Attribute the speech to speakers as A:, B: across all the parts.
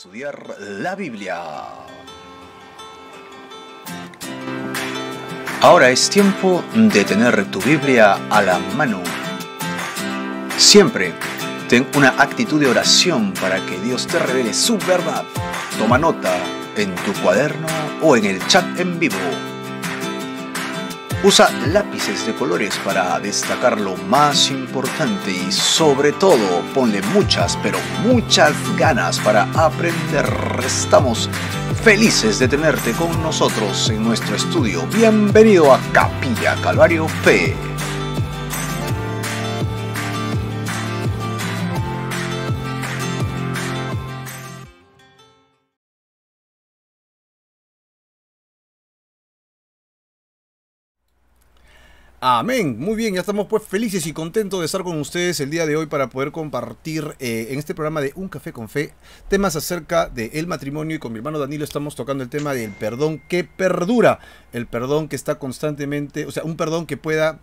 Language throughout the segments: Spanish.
A: Estudiar la Biblia. Ahora es tiempo de tener tu Biblia a la mano. Siempre ten una actitud de oración para que Dios te revele su verdad. Toma nota en tu cuaderno o en el chat en vivo. Usa lápices de colores para destacar lo más importante y sobre todo ponle muchas, pero muchas ganas para aprender. Estamos felices de tenerte con nosotros en nuestro estudio. Bienvenido a Capilla Calvario P. Amén, muy bien, ya estamos pues felices y contentos de estar con ustedes el día de hoy para poder compartir en este programa de Un Café con Fe temas acerca del matrimonio, y con mi hermano Danilo estamos tocando el tema del perdón que perdura, el perdón que está constantemente, o sea, un perdón que pueda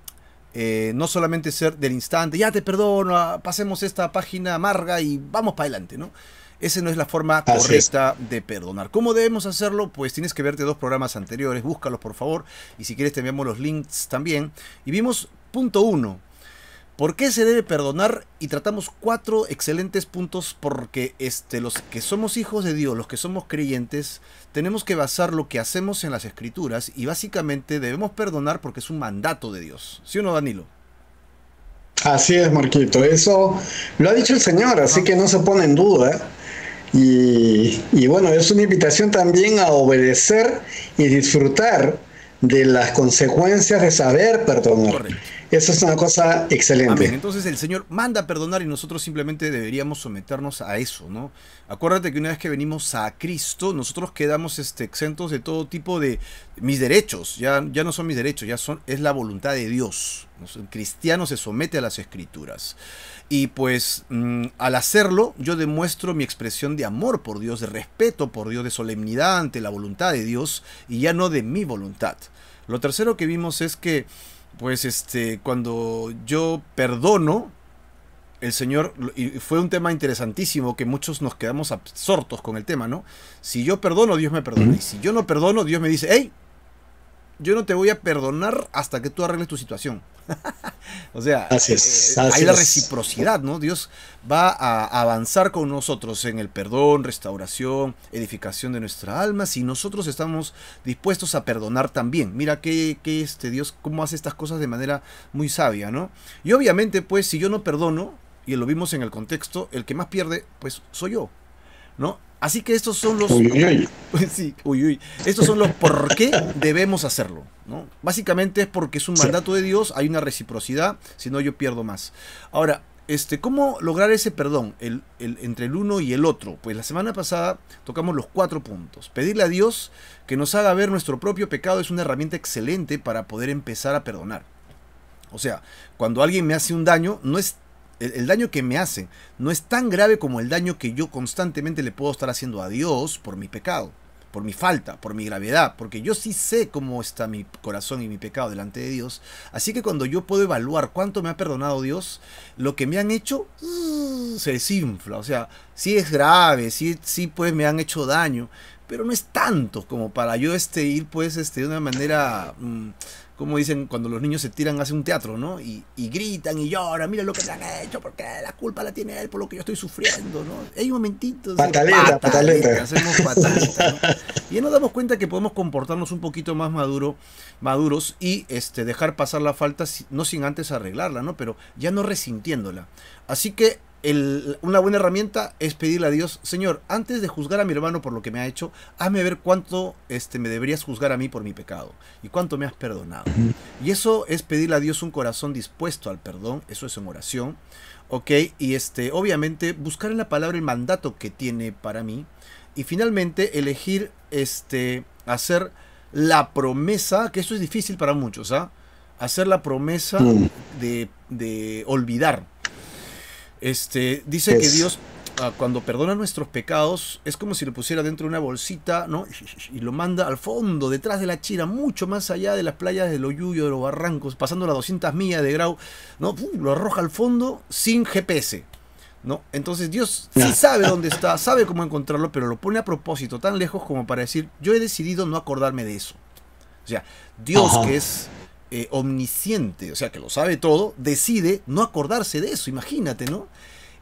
A: no solamente ser del instante, ya te perdono, pasemos esta página amarga y vamos para adelante, ¿no? Esa no es la forma correcta de perdonar. ¿Cómo debemos hacerlo? Pues tienes que verte 2 programas anteriores, búscalos por favor, y si quieres te enviamos los links también. Y vimos punto 1, ¿por qué se debe perdonar? Y tratamos 4 excelentes puntos porque los que somos hijos de Dios, los que somos creyentes, tenemos que basar lo que hacemos en las Escrituras y básicamente debemos perdonar porque es un mandato de Dios. ¿Sí o no, Danilo?
B: Así es, Marquito, eso lo ha dicho el Señor, así que no se pone en duda. Y bueno, es una invitación también a obedecer y disfrutar de las consecuencias de saber perdonar.
A: Correcto.
B: Eso es una cosa excelente.
A: Amén. Entonces el Señor manda a perdonar y nosotros simplemente deberíamos someternos a eso, ¿no? Acuérdate que una vez que venimos a Cristo, nosotros quedamos exentos de todo tipo de mis derechos. Ya no son mis derechos, es la voluntad de Dios. El cristiano se somete a las Escrituras. Y pues al hacerlo, yo demuestro mi expresión de amor por Dios, de respeto por Dios, de solemnidad ante la voluntad de Dios y ya no de mi voluntad. Lo tercero que vimos es que pues cuando yo perdono, el Señor, y fue un tema interesantísimo que muchos nos quedamos absortos con el tema, ¿no? Si yo perdono, Dios me perdona. Y si yo no perdono, Dios me dice, hey, yo no te voy a perdonar hasta que tú arregles tu situación. O sea, hay la reciprocidad, ¿no? Dios va a avanzar con nosotros en el perdón, restauración, edificación de nuestra alma, si nosotros estamos dispuestos a perdonar también. Mira que Dios cómo hace estas cosas de manera muy sabia, ¿no? Y obviamente, pues, si yo no perdono, y lo vimos en el contexto, el que más pierde, pues, soy yo, ¿no? Así que estos son los... Sí, estos son los por qué debemos hacerlo, ¿no? Básicamente es porque es un mandato de Dios, hay una reciprocidad, si no yo pierdo más. Ahora, ¿cómo lograr ese perdón entre el uno y el otro? Pues la semana pasada tocamos los 4 puntos. Pedirle a Dios que nos haga ver nuestro propio pecado es una herramienta excelente para poder empezar a perdonar. O sea, cuando alguien me hace un daño, no es... El daño que me hacen no es tan grave como el daño que yo constantemente le puedo estar haciendo a Dios por mi pecado, por mi falta, por mi gravedad, porque yo sí sé cómo está mi corazón y mi pecado delante de Dios. Así que cuando yo puedo evaluar cuánto me ha perdonado Dios, lo que me han hecho se desinfla. O sea, sí es grave, sí pues me han hecho daño, pero no es tanto como para yo ir pues de una manera... como dicen cuando los niños se tiran hacia un teatro, ¿no? Y gritan y lloran, mira lo que te han hecho, porque la culpa la tiene él por lo que yo estoy sufriendo, ¿no? Hay momentitos de pataleta, hacemos pataleta, ¿no? Y ya nos damos cuenta que podemos comportarnos un poquito más maduros y dejar pasar la falta, no sin antes arreglarla, ¿no? Pero ya no resintiéndola. Así que una buena herramienta es pedirle a Dios, Señor, antes de juzgar a mi hermano por lo que me ha hecho, hazme ver cuánto me deberías juzgar a mí por mi pecado y cuánto me has perdonado. Y eso es pedirle a Dios un corazón dispuesto al perdón, eso es en oración, ¿ok? Y obviamente buscar en la palabra el mandato que tiene para mí y finalmente elegir hacer la promesa, que eso es difícil para muchos, ¿ah? Hacer la promesa de olvidar. Dice que Dios cuando perdona nuestros pecados es como si lo pusiera dentro de una bolsita, ¿no? Y lo manda al fondo, detrás de la Chira, mucho más allá de las playas de Loyuyo, de los barrancos, pasando las 200 millas de Grau, ¿no? Lo arroja al fondo sin GPS. ¿no? Entonces Dios sí sabe dónde está, sabe cómo encontrarlo, pero lo pone a propósito tan lejos como para decir, yo he decidido no acordarme de eso. O sea, Dios,
B: Ajá.
A: que es omnisciente, o sea, que lo sabe todo, decide no acordarse de eso, imagínate, ¿no?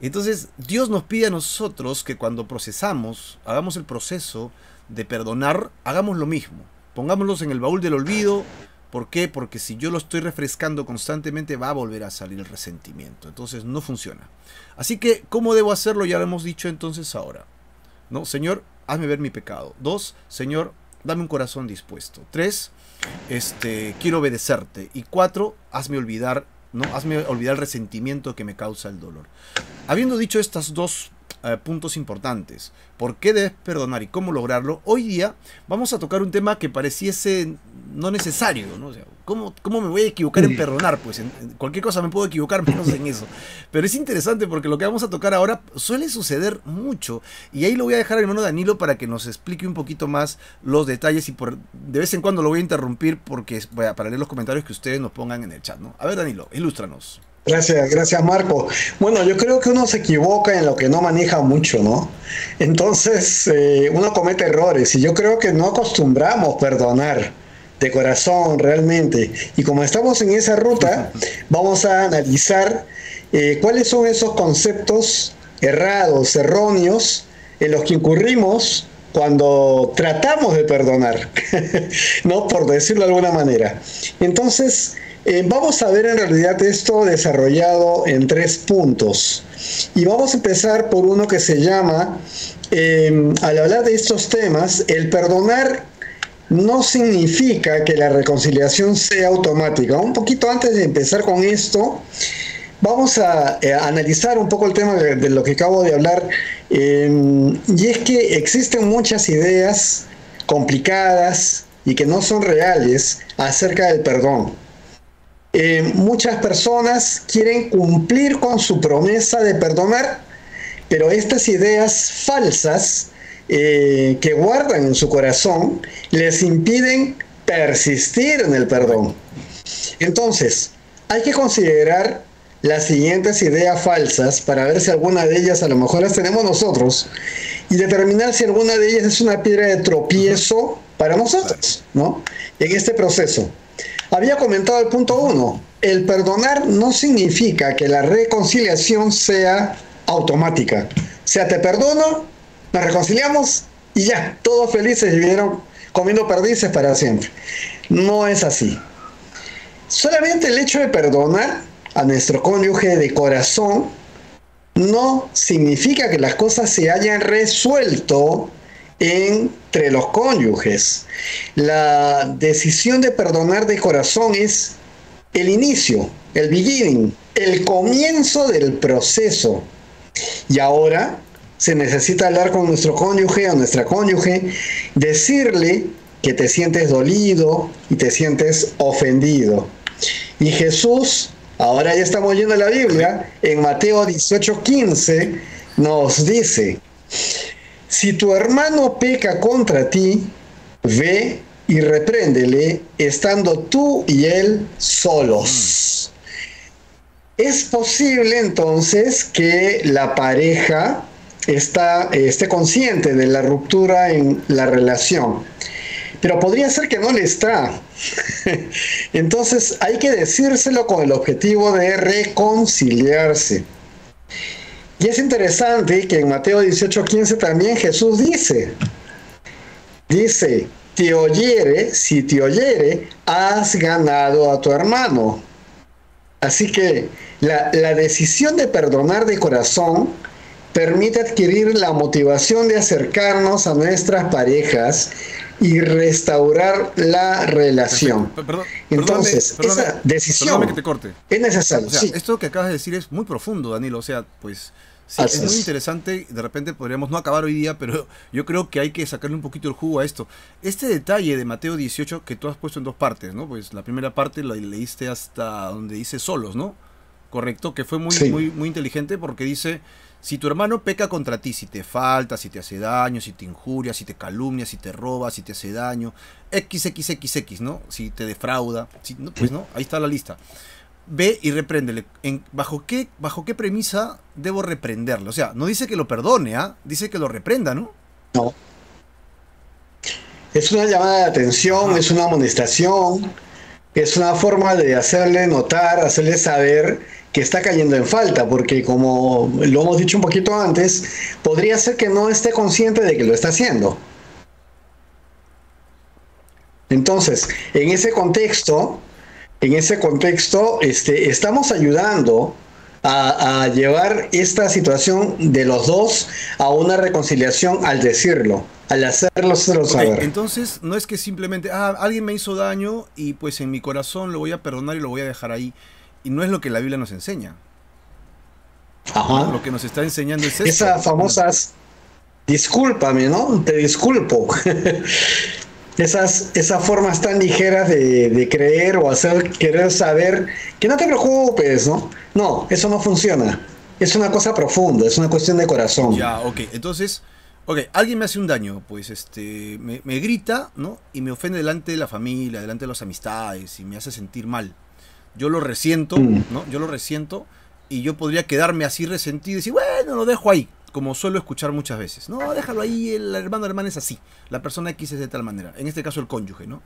A: Entonces Dios nos pide a nosotros que cuando procesamos, hagamos el proceso de perdonar, hagamos lo mismo. Pongámoslos en el baúl del olvido. ¿Por qué? Porque si yo lo estoy refrescando constantemente va a volver a salir el resentimiento. Entonces no funciona. Así que, ¿cómo debo hacerlo? Ya lo hemos dicho entonces ahora. ¿No? Señor, hazme ver mi pecado. 2, Señor, dame un corazón dispuesto. 3, quiero obedecerte. Y 4, hazme olvidar, ¿no? Hazme olvidar el resentimiento que me causa el dolor. Habiendo dicho estos dos puntos importantes, por qué debes perdonar y cómo lograrlo, hoy día vamos a tocar un tema que pareciese no necesario, ¿no? O sea, ¿cómo me voy a equivocar en perdonar? Pues en cualquier cosa me puedo equivocar, menos en eso. Pero es interesante porque lo que vamos a tocar ahora suele suceder mucho. Y ahí lo voy a dejar a mi hermano Danilo para que nos explique un poquito más los detalles. Y de vez en cuando lo voy a interrumpir porque para leer los comentarios que ustedes nos pongan en el chat, ¿no? A ver, Danilo, ilústranos.
B: Gracias Marco. Bueno, yo creo que uno se equivoca en lo que no maneja mucho, ¿no? Entonces, uno comete errores y yo creo que no acostumbramos perdonar de corazón realmente. Y como estamos en esa ruta, vamos a analizar cuáles son esos conceptos errados, erróneos, en los que incurrimos cuando tratamos de perdonar, ¿no? Por decirlo de alguna manera. Entonces, vamos a ver en realidad esto desarrollado en 3 puntos. Y vamos a empezar por uno que se llama, al hablar de estos temas, el perdonar no significa que la reconciliación sea automática. Un poquito antes de empezar con esto, vamos a analizar un poco el tema de lo que acabo de hablar. Y es que existen muchas ideas complicadas y que no son reales acerca del perdón. Muchas personas quieren cumplir con su promesa de perdonar, pero estas ideas falsas que guardan en su corazón les impiden persistir en el perdón. Entonces, hay que considerar las siguientes ideas falsas para ver si alguna de ellas a lo mejor las tenemos nosotros y determinar si alguna de ellas es una piedra de tropiezo para nosotros, ¿no? En este proceso. Había comentado el punto 1. El perdonar no significa que la reconciliación sea automática. O sea, te perdono, nos reconciliamos y ya, todos felices vivieron comiendo perdices para siempre. No es así. Solamente el hecho de perdonar a nuestro cónyuge de corazón no significa que las cosas se hayan resuelto entre los cónyuges. La decisión de perdonar de corazón es el inicio, el beginning, el comienzo del proceso. Y ahora se necesita hablar con nuestro cónyuge o nuestra cónyuge, decirle que te sientes dolido y te sientes ofendido. Y Jesús, ahora ya estamos yendo a la Biblia, en Mateo 18:15 nos dice: si tu hermano peca contra ti, ve y repréndele, estando tú y él solos. Es posible entonces que la pareja esté consciente de la ruptura en la relación, pero podría ser que no le está. Entonces hay que decírselo con el objetivo de reconciliarse. Y es interesante que en Mateo 18:15 también Jesús dice, si te oyere, has ganado a tu hermano. Así que la decisión de perdonar de corazón permite adquirir la motivación de acercarnos a nuestras parejas y restaurar la relación. Entonces, esa decisión
A: que te corte.
B: Es necesaria.
A: O sea, esto que acabas de decir es muy profundo, Danilo. O sea, pues sí, es muy interesante. De repente podríamos no acabar hoy día, pero yo creo que hay que sacarle un poquito el jugo a esto. Este detalle de Mateo 18 que tú has puesto en 2 partes, ¿no? Pues la primera parte la leíste hasta donde dice solos, ¿no? Correcto, que fue muy inteligente porque dice: si tu hermano peca contra ti, si te falta, si te hace daño, si te injuria, si te calumnia, si te roba, si te hace daño, XXXX, ¿no? Si te defrauda, pues no, ahí está la lista. ve y repréndele. ¿Bajo qué premisa debo reprenderlo? O sea, no dice que lo perdone, ¿ah? Dice que lo reprenda, ¿no?
B: No. Es una llamada de atención,
A: Ajá.
B: es una amonestación, es una forma de hacerle notar, hacerle saber que está cayendo en falta, porque como lo hemos dicho un poquito antes, podría ser que no esté consciente de que lo está haciendo. Entonces, estamos ayudando a llevar esta situación de los dos a una reconciliación al decirlo, al hacerlo
A: Ok,
B: saber.
A: entonces no es que simplemente, alguien me hizo daño y pues en mi corazón lo voy a perdonar y lo voy a dejar ahí. Y no es lo que la Biblia nos enseña, ¿no?
B: Ajá.
A: Lo que nos está enseñando es esto.
B: Esas famosas, discúlpame, ¿no? Te disculpo. Esas formas tan ligeras de creer o hacer querer saber que no te preocupes, ¿no? No, eso no funciona. Es una cosa profunda, es una cuestión de corazón.
A: Ya, ok. Entonces, ok, alguien me hace un daño, pues me grita, ¿no? Y me ofende delante de la familia, delante de las amistades y me hace sentir mal. Yo lo resiento,
B: Mm,
A: ¿no? Yo lo resiento y yo podría quedarme así resentido y decir, bueno, lo dejo ahí, como suelo escuchar muchas veces. No, déjalo ahí, el hermano o hermana es así, la persona X es de tal manera, en este caso el cónyuge, ¿no?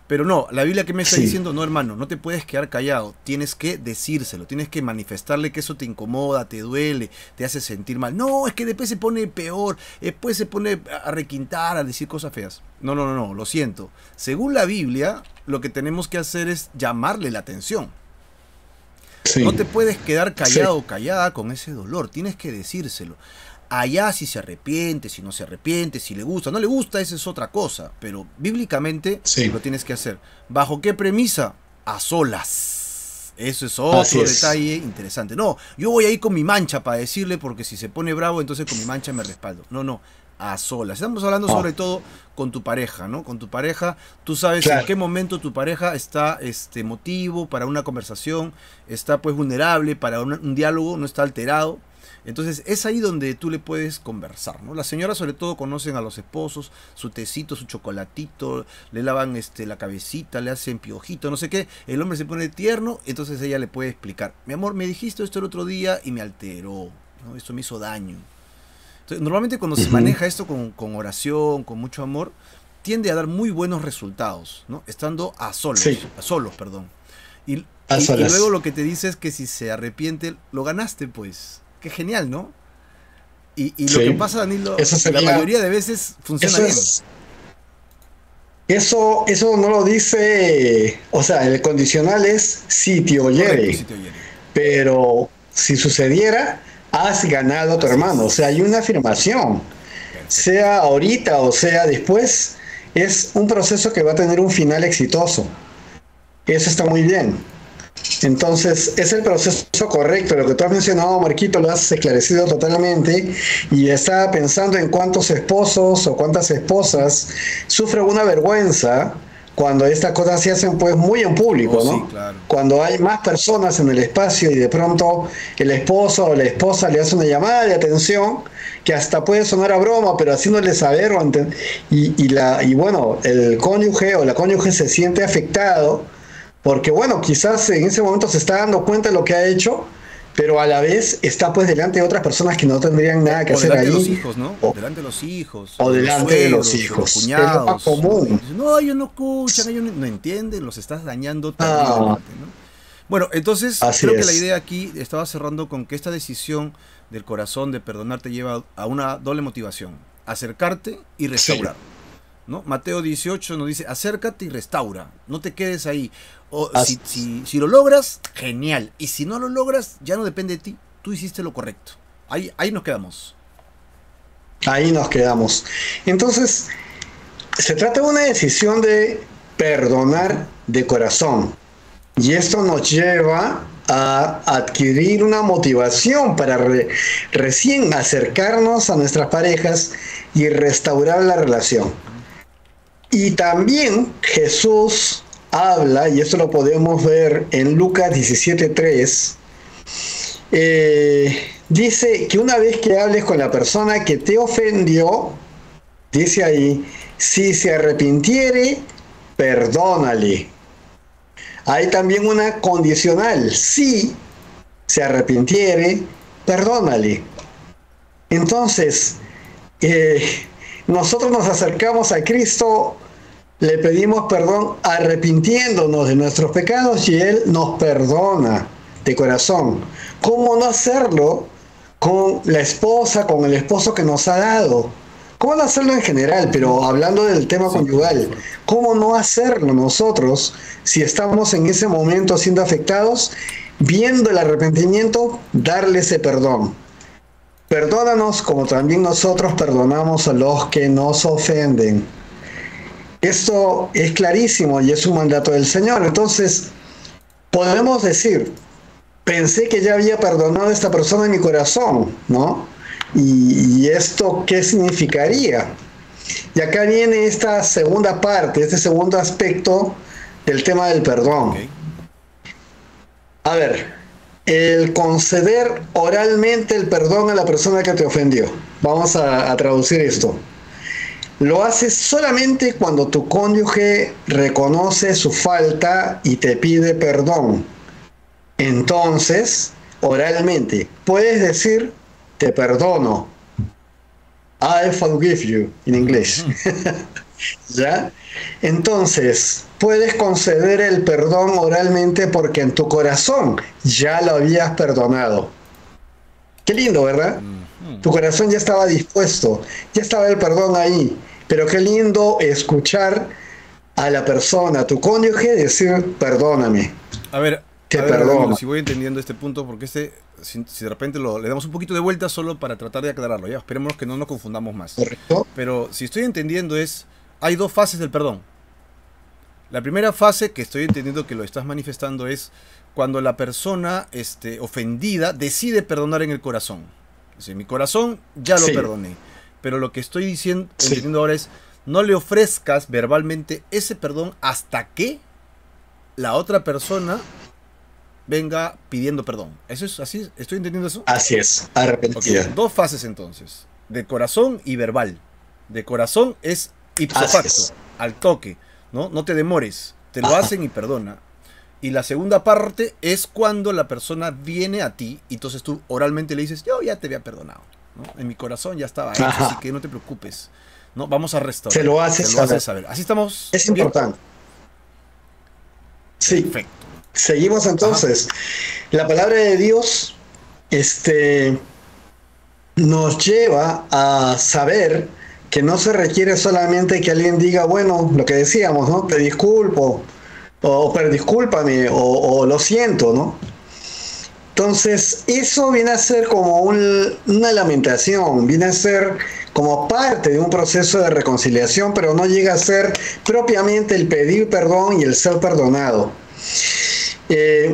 A: Pero no, la Biblia que me está
B: sí,
A: diciendo, no hermano, no te puedes quedar callado, tienes que decírselo, tienes que manifestarle que eso te incomoda, te duele, te hace sentir mal. No, es que después se pone peor, después se pone a requintar, a decir cosas feas. No, no, no, no, lo siento. Según la Biblia, lo que tenemos que hacer es llamarle la atención. No
B: sí,
A: te puedes quedar
B: sí,
A: callado o callada con ese dolor, tienes que decírselo. Allá si se arrepiente, si no se arrepiente, si le gusta, no le gusta, esa es otra cosa, pero bíblicamente
B: sí.
A: lo tienes que hacer. ¿Bajo qué premisa? A solas. Eso es
B: Así
A: otro
B: es.
A: detalle interesante. No, yo voy ahí con mi mancha para decirle porque si se pone bravo, entonces con mi mancha me respaldo. No, no, a solas. Estamos hablando
B: Oh,
A: sobre todo con tu pareja, ¿no? Con tu pareja, tú sabes en
B: claro.
A: qué momento tu pareja está motivo para una conversación, está pues vulnerable para un diálogo, no está alterado. Entonces es ahí donde tú le puedes conversar, ¿no? Las señoras sobre todo conocen a los esposos, su tecito, su chocolatito, le lavan la cabecita, le hacen piojito, no sé qué. El hombre se pone tierno, entonces ella le puede explicar, mi amor, me dijiste esto el otro día y me alteró, ¿no? Esto me hizo daño. Entonces, normalmente cuando se
B: Ujú,
A: maneja esto con oración, con mucho amor, tiende a dar muy buenos resultados, ¿no? Estando
B: sí,
A: a solos, perdón. Y,
B: a
A: y luego
B: solas.
A: lo que te dice es que si se arrepiente, lo ganaste, pues. Qué genial, ¿no? Y lo que
B: Sí.
A: pasa, Danilo,
B: Eso
A: la
B: sería,
A: mayoría de veces funciona
B: eso
A: bien.
B: es, eso no lo dice, o sea, el condicional es si te
A: Correcto, si
B: oyere,
A: te oyere.
B: pero si sucediera, has ganado a tu
A: Así
B: hermano. O sea, hay
A: es.
B: una afirmación,
A: Perfecto.
B: sea ahorita o sea después, es un proceso que va a tener un final exitoso. Eso está muy bien. Entonces, es el proceso correcto. Lo que tú has mencionado, Marquito, lo has esclarecido totalmente. Y estaba pensando en cuántos esposos o cuántas esposas sufren una vergüenza cuando estas cosas se hacen pues muy en
A: Oh,
B: público,
A: sí,
B: ¿no?
A: claro.
B: Cuando hay más personas en el espacio y de pronto el esposo o la esposa le hace una llamada de atención que hasta puede sonar a broma, pero haciéndole saber y bueno, el cónyuge o la cónyuge se siente afectado porque bueno, quizás en ese momento se está dando cuenta de lo que ha hecho, pero a la vez está pues delante de otras personas que no tendrían nada que
A: O
B: hacer
A: delante de los
B: ahí,
A: hijos, ¿no?
B: o,
A: Delante de los hijos,
B: o
A: o de los
B: delante de los
A: suegros, de los
B: hijos. Es lo más
A: cuñados, ¿no? Y
B: común.
A: dicen, no, ellos no escuchan, ellos no entienden, los estás dañando
B: Ah,
A: terriblemente, ¿no? Bueno, entonces
B: así
A: creo que la
B: es.
A: idea aquí estaba cerrando con que esta decisión del corazón de perdonar te lleva a una doble motivación, acercarte y
B: Sí,
A: restaurar, ¿no? Mateo 18 nos dice, acércate y restaura, no te quedes ahí. O
B: as-
A: si lo logras, genial. Y si no lo logras, ya no depende de ti, tú hiciste lo correcto. Ahí nos quedamos.
B: ahí nos quedamos. Entonces, se trata de una decisión de
A: Ujú.
B: perdonar de corazón. Y esto nos lleva a adquirir una motivación para recién acercarnos a nuestras parejas y restaurar la relación.
A: Ujú.
B: Y también Jesús habla, y esto lo podemos ver en Lucas 17:3, dice que una vez que hables con la persona que te ofendió, dice ahí, si se arrepintiere, perdónale. hay también una condicional. Si se arrepintiere, perdónale. Entonces, nosotros nos acercamos a Cristo, le pedimos perdón arrepintiéndonos de nuestros pecados y Él nos perdona de corazón. ¿Cómo no hacerlo con la esposa, con el esposo que nos ha dado? ¿Cómo no hacerlo en general? Pero hablando del tema conyugal, ¿cómo no hacerlo nosotros si estamos en ese momento siendo afectados, viendo el arrepentimiento, darle ese perdón? Perdónanos como también nosotros perdonamos a los que nos ofenden. Esto es clarísimo y es un mandato del Señor. Entonces, podemos decir, pensé que ya había perdonado a esta persona en mi corazón, ¿no? ¿Y esto qué significaría? Y acá viene esta segunda parte, este segundo aspecto del tema del perdón.
A: Okay.
B: A ver, el conceder oralmente el perdón a la persona que te ofendió. Vamos a traducir esto. Lo haces solamente cuando tu cónyuge reconoce su falta y te pide perdón. Entonces, oralmente, puedes decir, te perdono. I forgive you, en inglés. ¿Ya? Entonces, puedes conceder el perdón oralmente porque en tu corazón ya lo habías perdonado. Qué lindo, ¿verdad? Tu corazón ya estaba dispuesto, ya estaba el perdón ahí. Pero qué lindo escuchar a la persona, a tu cónyuge, decir, perdóname.
A: A ver,
B: te perdono.
A: Si voy entendiendo este punto, porque si de repente le damos un poquito de vuelta solo para tratar de aclararlo, ya, esperemos que no nos confundamos más.
B: ¿Correcto?
A: Pero si estoy entendiendo hay dos fases del perdón. La primera fase que estoy entendiendo que lo estás manifestando es cuando la persona ofendida decide perdonar en el corazón. En mi corazón ya lo perdoné. Pero lo que estoy entendiendo ahora es, no le ofrezcas verbalmente ese perdón hasta que la otra persona venga pidiendo perdón. ¿Eso es así? ¿Estoy entendiendo eso?
B: Así es, arrepentida.
A: Okay. Dos fases entonces, de corazón y verbal. De corazón es ipso facto, al toque, ¿no? No te demores, te lo hacen y perdona. Y la segunda parte es cuando la persona viene a ti y entonces tú oralmente le dices, yo ya te había perdonado, ¿no? En mi corazón ya estaba hecho, así que no te preocupes, ¿no? Vamos a restaurar.
B: Se lo haces
A: saber. Así estamos.
B: Es bien importante. Sí.
A: Perfecto.
B: Seguimos entonces. La palabra de Dios nos lleva a saber que no se requiere solamente que alguien diga, bueno, lo que decíamos, ¿no? Te disculpo, o discúlpame, o lo siento, ¿no? Entonces, eso viene a ser como una lamentación, viene a ser como parte de un proceso de reconciliación, pero no llega a ser propiamente el pedir perdón y el ser perdonado.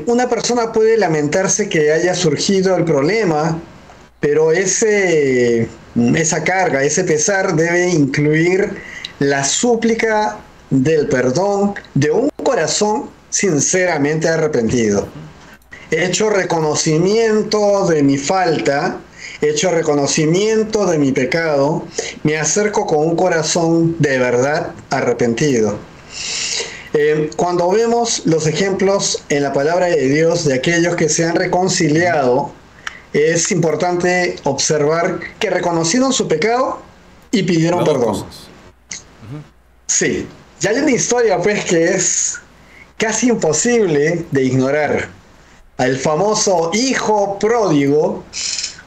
B: Una persona puede lamentarse que haya surgido el problema, pero esa carga, ese pesar debe incluir la súplica del perdón de un corazón sinceramente arrepentido. Hecho reconocimiento de mi falta, hecho reconocimiento de mi pecado, me acerco con un corazón de verdad arrepentido. Cuando vemos los ejemplos en la palabra de Dios de aquellos que se han reconciliado, es importante observar que reconocieron su pecado y pidieron perdón. Sí, ya hay una historia pues que es casi imposible de ignorar. Al famoso hijo pródigo,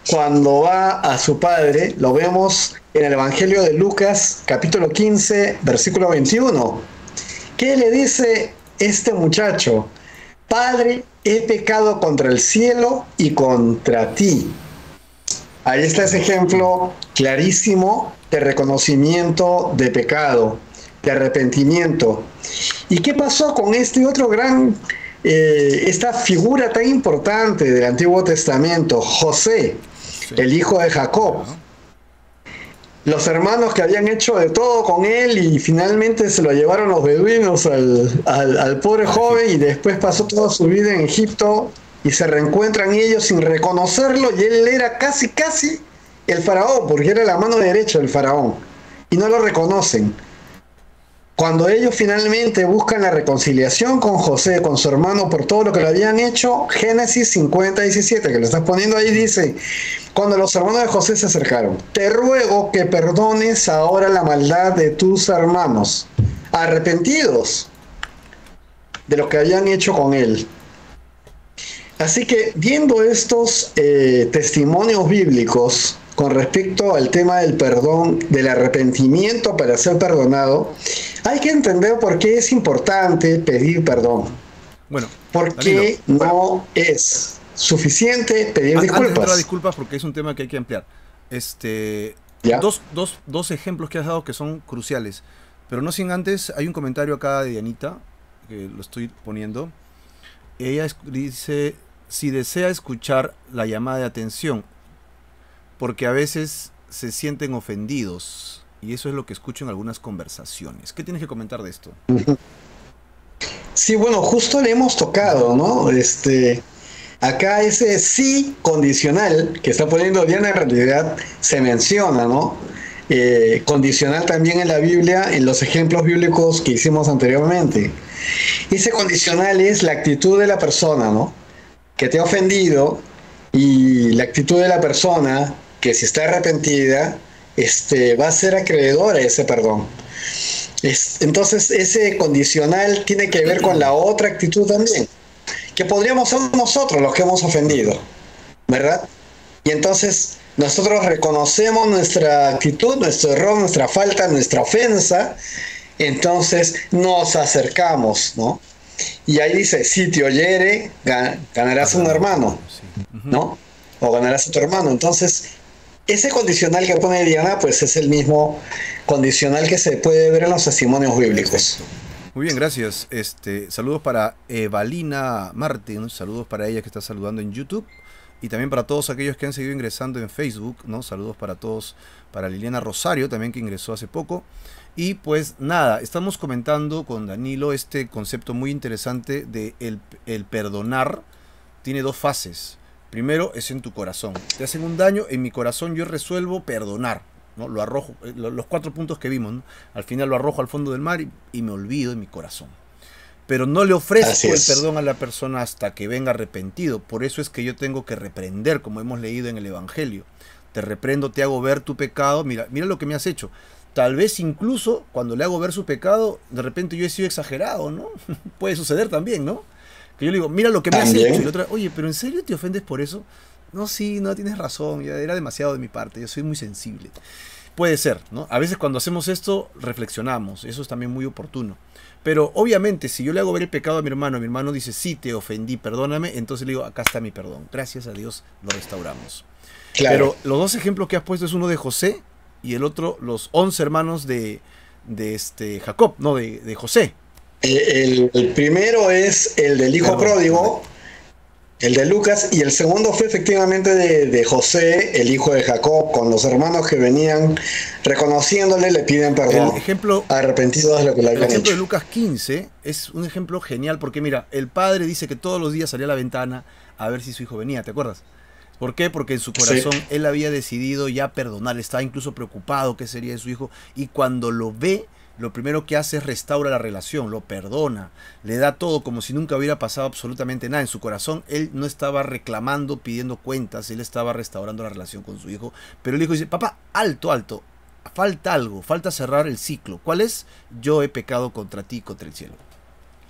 B: cuando va a su padre, lo vemos en el Evangelio de Lucas, capítulo 15, versículo 21. ¿Qué le dice este muchacho? Padre, he pecado contra el cielo y contra ti. Ahí está ese ejemplo clarísimo de reconocimiento de pecado, de arrepentimiento. ¿Y qué pasó con este otro esta figura tan importante del Antiguo Testamento, José, el hijo de Jacob? Los hermanos que habían hecho de todo con él y finalmente se lo llevaron los beduinos al pobre joven, y después pasó toda su vida en Egipto y se reencuentran ellos sin reconocerlo, y él era casi el faraón, porque era la mano derecha del faraón, y no lo reconocen. Cuando ellos finalmente buscan la reconciliación con José, con su hermano, por todo lo que le habían hecho, Génesis 50:17, que lo estás poniendo ahí, dice, cuando los hermanos de José se acercaron, te ruego que perdones ahora la maldad de tus hermanos, arrepentidos de lo que habían hecho con él. Así que viendo estos testimonios bíblicos con respecto al tema del perdón, del arrepentimiento para ser perdonado, hay que entender por qué es importante pedir perdón.
A: Bueno,
B: porque no es suficiente pedir disculpas.
A: Antes de entrar a disculpas, porque es un tema que hay que ampliar. Dos ejemplos que has dado que son cruciales. Pero no sin antes, hay un comentario acá de Dianita, que lo estoy poniendo. Ella dice, si desea escuchar la llamada de atención, porque a veces se sienten ofendidos, y eso es lo que escucho en algunas conversaciones. ¿Qué tienes que comentar de esto?
B: Sí, bueno, justo le hemos tocado, ¿no? Acá ese sí condicional que está poniendo Diana en realidad se menciona, ¿no? Condicional también en la Biblia, en los ejemplos bíblicos que hicimos anteriormente. Ese condicional es la actitud de la persona, ¿no? Que te ha ofendido, y la actitud de la persona que si está arrepentida, va a ser acreedora a ese perdón. Entonces ese condicional tiene que ver con la otra actitud también, que podríamos ser nosotros los que hemos ofendido, ¿verdad? Y entonces nosotros reconocemos nuestra actitud, nuestro error, nuestra falta, nuestra ofensa, entonces nos acercamos, ¿no? Y ahí dice, si te oyere, ganarás un hermano, ¿no? O ganarás a tu hermano. Entonces, ese condicional que pone Diana, pues es el mismo condicional que se puede ver en los testimonios bíblicos.
A: Muy bien, gracias. Saludos para Evalina Martín, saludos para ella que está saludando en YouTube, y también para todos aquellos que han seguido ingresando en Facebook, ¿no? Saludos para todos, para Liliana Rosario también, que ingresó hace poco. Y pues nada, estamos comentando con Danilo este concepto muy interesante de el perdonar. Tiene dos fases. Primero es en tu corazón. Te hacen un daño, en mi corazón yo resuelvo perdonar, ¿no? Lo arrojo, los 4 puntos que vimos, ¿no? Al final lo arrojo al fondo del mar y me olvido en mi corazón. Pero no le ofrezco el perdón a la persona hasta que venga arrepentido. Por eso es que yo tengo que reprender, como hemos leído en el Evangelio. Te reprendo, te hago ver tu pecado, mira lo que me has hecho. Tal vez incluso cuando le hago ver su pecado, de repente yo he sido exagerado, ¿no? Puede suceder también, ¿no? Que yo le digo, mira lo que me has hecho. Y la otra, oye, ¿pero en serio te ofendes por eso? No, sí, no, tienes razón, ya era demasiado de mi parte, yo soy muy sensible. Puede ser, ¿no? A veces cuando hacemos esto, reflexionamos, eso es también muy oportuno. Pero obviamente, si yo le hago ver el pecado a mi hermano dice, sí, te ofendí, perdóname, entonces le digo, acá está mi perdón. Gracias a Dios lo restauramos. Claro. Pero los dos ejemplos que has puesto es uno de José y el otro, los 11 hermanos de Jacob, no, de José.
B: El primero es el del hijo pródigo, el de Lucas, y el segundo fue efectivamente de José, el hijo de Jacob, con los hermanos que venían reconociéndole, le piden perdón, arrepentidos de lo que le habían hecho.
A: El ejemplo de Lucas 15 es un ejemplo genial, porque mira, el padre dice que todos los días salía a la ventana a ver si su hijo venía, ¿te acuerdas? ¿Por qué? Porque en su corazón él había decidido ya perdonar, estaba incluso preocupado qué sería de su hijo, y cuando lo ve, lo primero que hace es restaura la relación, lo perdona, le da todo como si nunca hubiera pasado absolutamente nada. En su corazón él no estaba reclamando, pidiendo cuentas, él estaba restaurando la relación con su hijo. Pero el hijo dice, papá, alto, falta algo, falta cerrar el ciclo. ¿Cuál es? Yo he pecado contra ti, contra el cielo.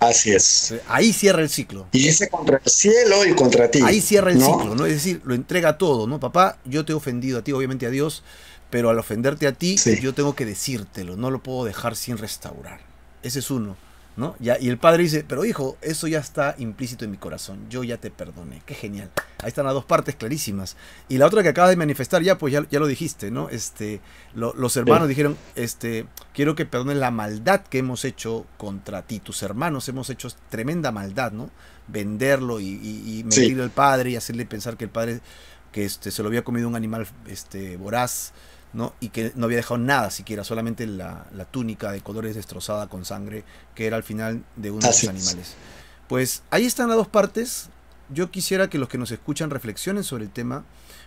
B: Así es.
A: Ahí cierra el ciclo.
B: Y dice contra el cielo y contra ti.
A: Ahí cierra el ciclo, ¿no? Es decir, lo entrega todo, ¿no? Papá, yo te he ofendido a ti, obviamente a Dios, pero al ofenderte a ti, yo tengo que decírtelo, no lo puedo dejar sin restaurar. Ese es uno, ¿no? Ya, y el padre dice, pero hijo, eso ya está implícito en mi corazón, yo ya te perdoné. Qué genial. Ahí están las dos partes clarísimas. Y la otra que acabas de manifestar, ya pues ya lo dijiste, ¿no? Los hermanos dijeron, quiero que perdones la maldad que hemos hecho contra ti. Tus hermanos hemos hecho tremenda maldad, ¿no? Venderlo y mentirle al padre y hacerle pensar que el padre que se lo había comido un animal voraz, ¿no? Y que no había dejado nada siquiera, solamente la túnica de colores destrozada con sangre, que era al final de uno de los animales. Pues ahí están las dos partes. Yo quisiera que los que nos escuchan reflexionen sobre el tema,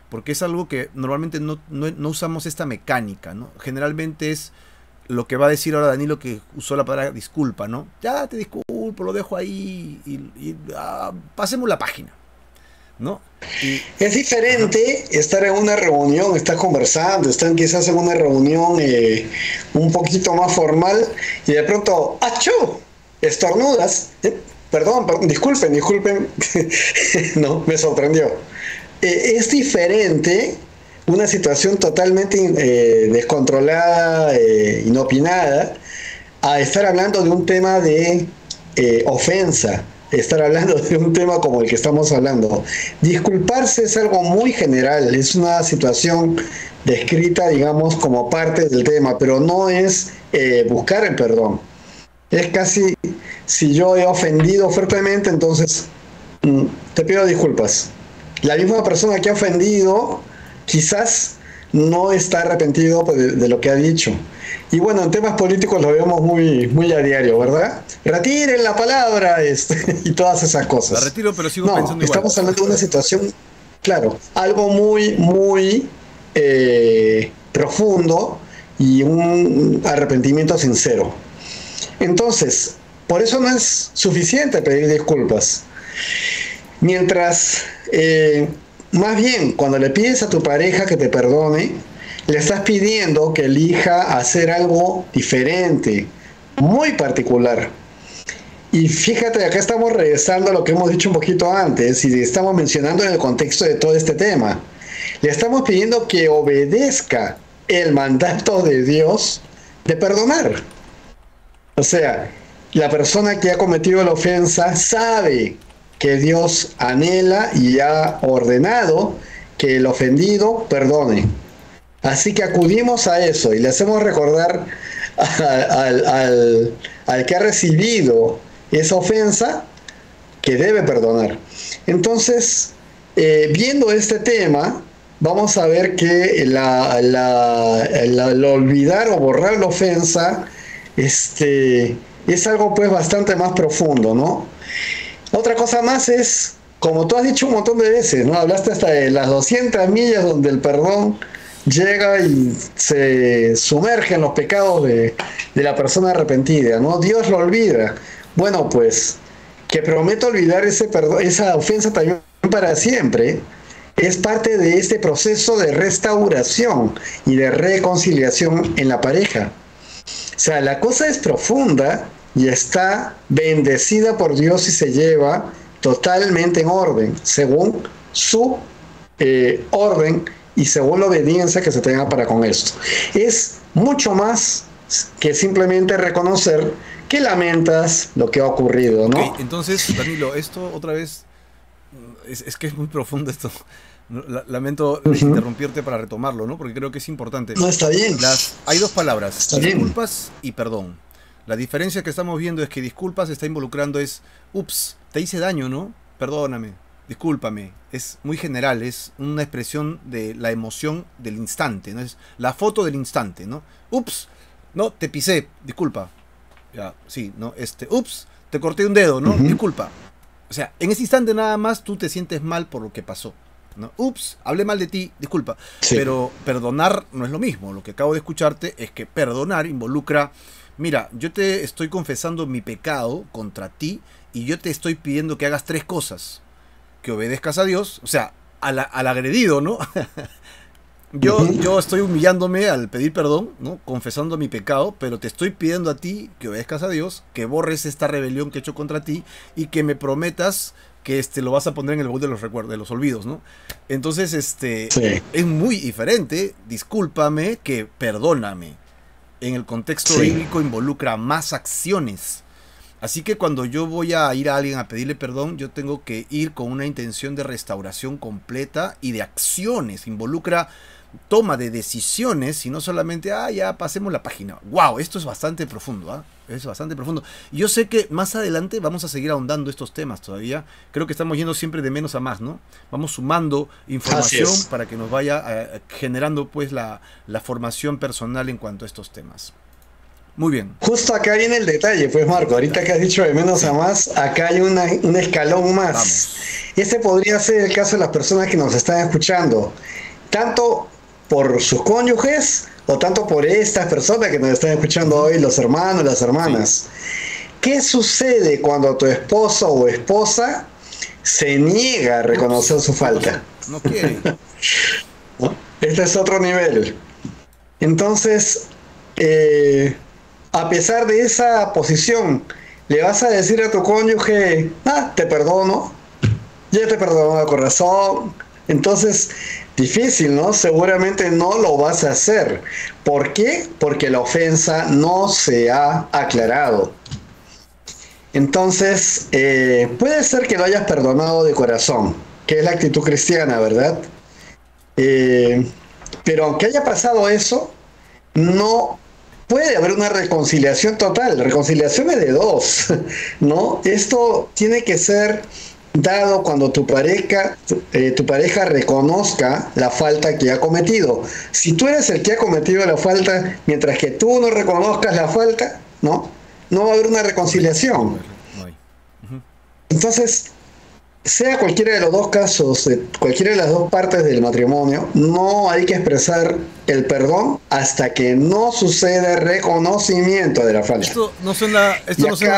A: porque es algo que normalmente no usamos esta mecánica, ¿no? Generalmente es lo que va a decir ahora Danilo, que usó la palabra disculpa, ¿no? Ya te disculpo, lo dejo ahí y pasemos la página, ¿no? Y,
B: Es diferente estar en una reunión, estar conversando, estar quizás en una reunión un poquito más formal y de pronto, ¡achú! Estornudas. Perdón, disculpen, no, me sorprendió. Es diferente una situación totalmente descontrolada, inopinada, a estar hablando de un tema de ofensa, estar hablando de un tema como el que estamos hablando. Disculparse es algo muy general, es una situación descrita, digamos, como parte del tema, pero no es buscar el perdón. Es casi, si yo he ofendido fuertemente, entonces te pido disculpas. La misma persona que ha ofendido quizás no está arrepentido de lo que ha dicho. Y bueno, en temas políticos lo vemos muy a diario, ¿verdad? Retiren la palabra y todas esas cosas.
A: La retiro, pero sigo pensando igual.
B: Estamos hablando de una situación, claro, algo muy profundo y un arrepentimiento sincero. Entonces, por eso no es suficiente pedir disculpas. Mientras, más bien, cuando le pides a tu pareja que te perdone, le estás pidiendo que elija hacer algo diferente, muy particular. Y fíjate, acá estamos regresando a lo que hemos dicho un poquito antes y estamos mencionando en el contexto de todo este tema. Le estamos pidiendo que obedezca el mandato de Dios de perdonar. O sea, la persona que ha cometido la ofensa sabe que Dios anhela y ha ordenado que el ofendido perdone. Así que acudimos a eso y le hacemos recordar al que ha recibido esa ofensa que debe perdonar. Entonces, viendo este tema, vamos a ver que el olvidar o borrar la ofensa es algo pues bastante más profundo, ¿no? Otra cosa más es, como tú has dicho un montón de veces, ¿no? Hablaste hasta de las 200 millas donde el perdón llega y se sumerge en los pecados de la persona arrepentida, ¿no? Dios lo olvida. Bueno, pues, que prometo olvidar ese perdón, esa ofensa también para siempre, es parte de este proceso de restauración y de reconciliación en la pareja. O sea, la cosa es profunda y está bendecida por Dios y se lleva totalmente en orden, según su orden y según la obediencia que se tenga para con esto. Es mucho más que simplemente reconocer que lamentas lo que ha ocurrido, ¿no?
A: Okay, entonces, Danilo, esto otra vez, es que es muy profundo esto. Lamento interrumpirte para retomarlo, ¿no? Porque creo que es importante.
B: No, está bien.
A: Hay dos palabras,
B: está
A: disculpas y perdón. La diferencia que estamos viendo es que disculpas está involucrando ups, te hice daño, ¿no? Perdóname, discúlpame. Es muy general, es una expresión de la emoción del instante, ¿no? Es la foto del instante, ¿no? Ups, no, te pisé, disculpa. Ya, sí, ¿no? Ups, te corté un dedo, ¿no? Disculpa. O sea, en ese instante nada más tú te sientes mal por lo que pasó, ¿no? Ups, hablé mal de ti, disculpa. Sí. Pero perdonar no es lo mismo. Lo que acabo de escucharte es que perdonar involucra, mira, yo te estoy confesando mi pecado contra ti y yo te estoy pidiendo que hagas 3 cosas. Que obedezcas a Dios, o sea, al agredido, ¿no? Yo estoy humillándome al pedir perdón, ¿no? Confesando mi pecado, pero te estoy pidiendo a ti que obedezcas a Dios, que borres esta rebelión que he hecho contra ti y que me prometas que lo vas a poner en el baúl de los recuerdos, de los olvidos, ¿no? Entonces, sí, es muy diferente, discúlpame, que perdóname. En el contexto bíblico involucra más acciones. Así que cuando yo voy a ir a alguien a pedirle perdón, yo tengo que ir con una intención de restauración completa y de acciones. Involucra toma de decisiones y no solamente, ya pasemos la página. ¡Wow! Esto es bastante profundo, ¿ah? Es bastante profundo. Y yo sé que más adelante vamos a seguir ahondando estos temas todavía. Creo que estamos yendo siempre de menos a más, ¿no? Vamos sumando información para que nos vaya generando pues la formación personal en cuanto a estos temas. Muy bien.
B: Justo acá viene el detalle, pues Marco, ahorita que has dicho de menos a más, acá hay un escalón más. Vamos. Este podría ser el caso de las personas que nos están escuchando, tanto por sus cónyuges o tanto por estas personas que nos están escuchando hoy, los hermanos, las hermanas. ¿Qué sucede cuando tu esposo o esposa se niega a reconocer su falta?
A: No quiere.
B: ¿No? Este es otro nivel. Entonces, a pesar de esa posición, le vas a decir a tu cónyuge, te perdono, ya te perdono de corazón. Entonces, difícil, ¿no? Seguramente no lo vas a hacer. ¿Por qué? Porque la ofensa no se ha aclarado. Entonces, puede ser que lo hayas perdonado de corazón, que es la actitud cristiana, ¿verdad? Pero aunque haya pasado eso, no puede haber una reconciliación total. Reconciliación es de dos, ¿no? Esto tiene que ser dado cuando tu pareja reconozca la falta que ha cometido. Si tú eres el que ha cometido la falta, mientras que tú no reconozcas la falta, ¿no? No va a haber una reconciliación. Entonces, sea cualquiera de los dos casos, cualquiera de las dos partes del matrimonio, no hay que expresar el perdón hasta que no suceda reconocimiento de la falta.
A: Esto no suena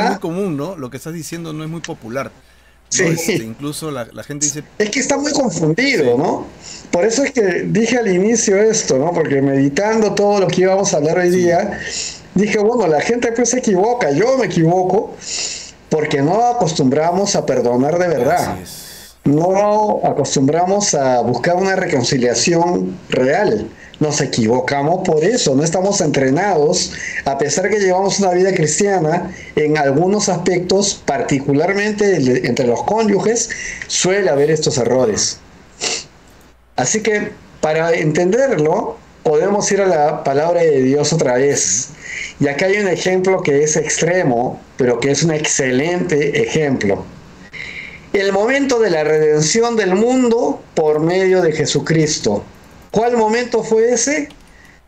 A: muy común, ¿no? Lo que estás diciendo no es muy popular.
B: Sí.
A: Incluso la gente dice...
B: Es que está muy confundido, ¿no? Por eso es que dije al inicio esto, ¿no? Porque meditando todo lo que íbamos a hablar hoy día, dije, bueno, la gente pues se equivoca, yo me equivoco, porque no acostumbramos a perdonar de verdad. No acostumbramos a buscar una reconciliación real. Nos equivocamos por eso, no estamos entrenados, a pesar que llevamos una vida cristiana, en algunos aspectos, particularmente entre los cónyuges, suele haber estos errores. Así que, para entenderlo, podemos ir a la palabra de Dios otra vez. Y acá hay un ejemplo que es extremo, pero que es un excelente ejemplo. El momento de la redención del mundo por medio de Jesucristo. ¿Cuál momento fue ese?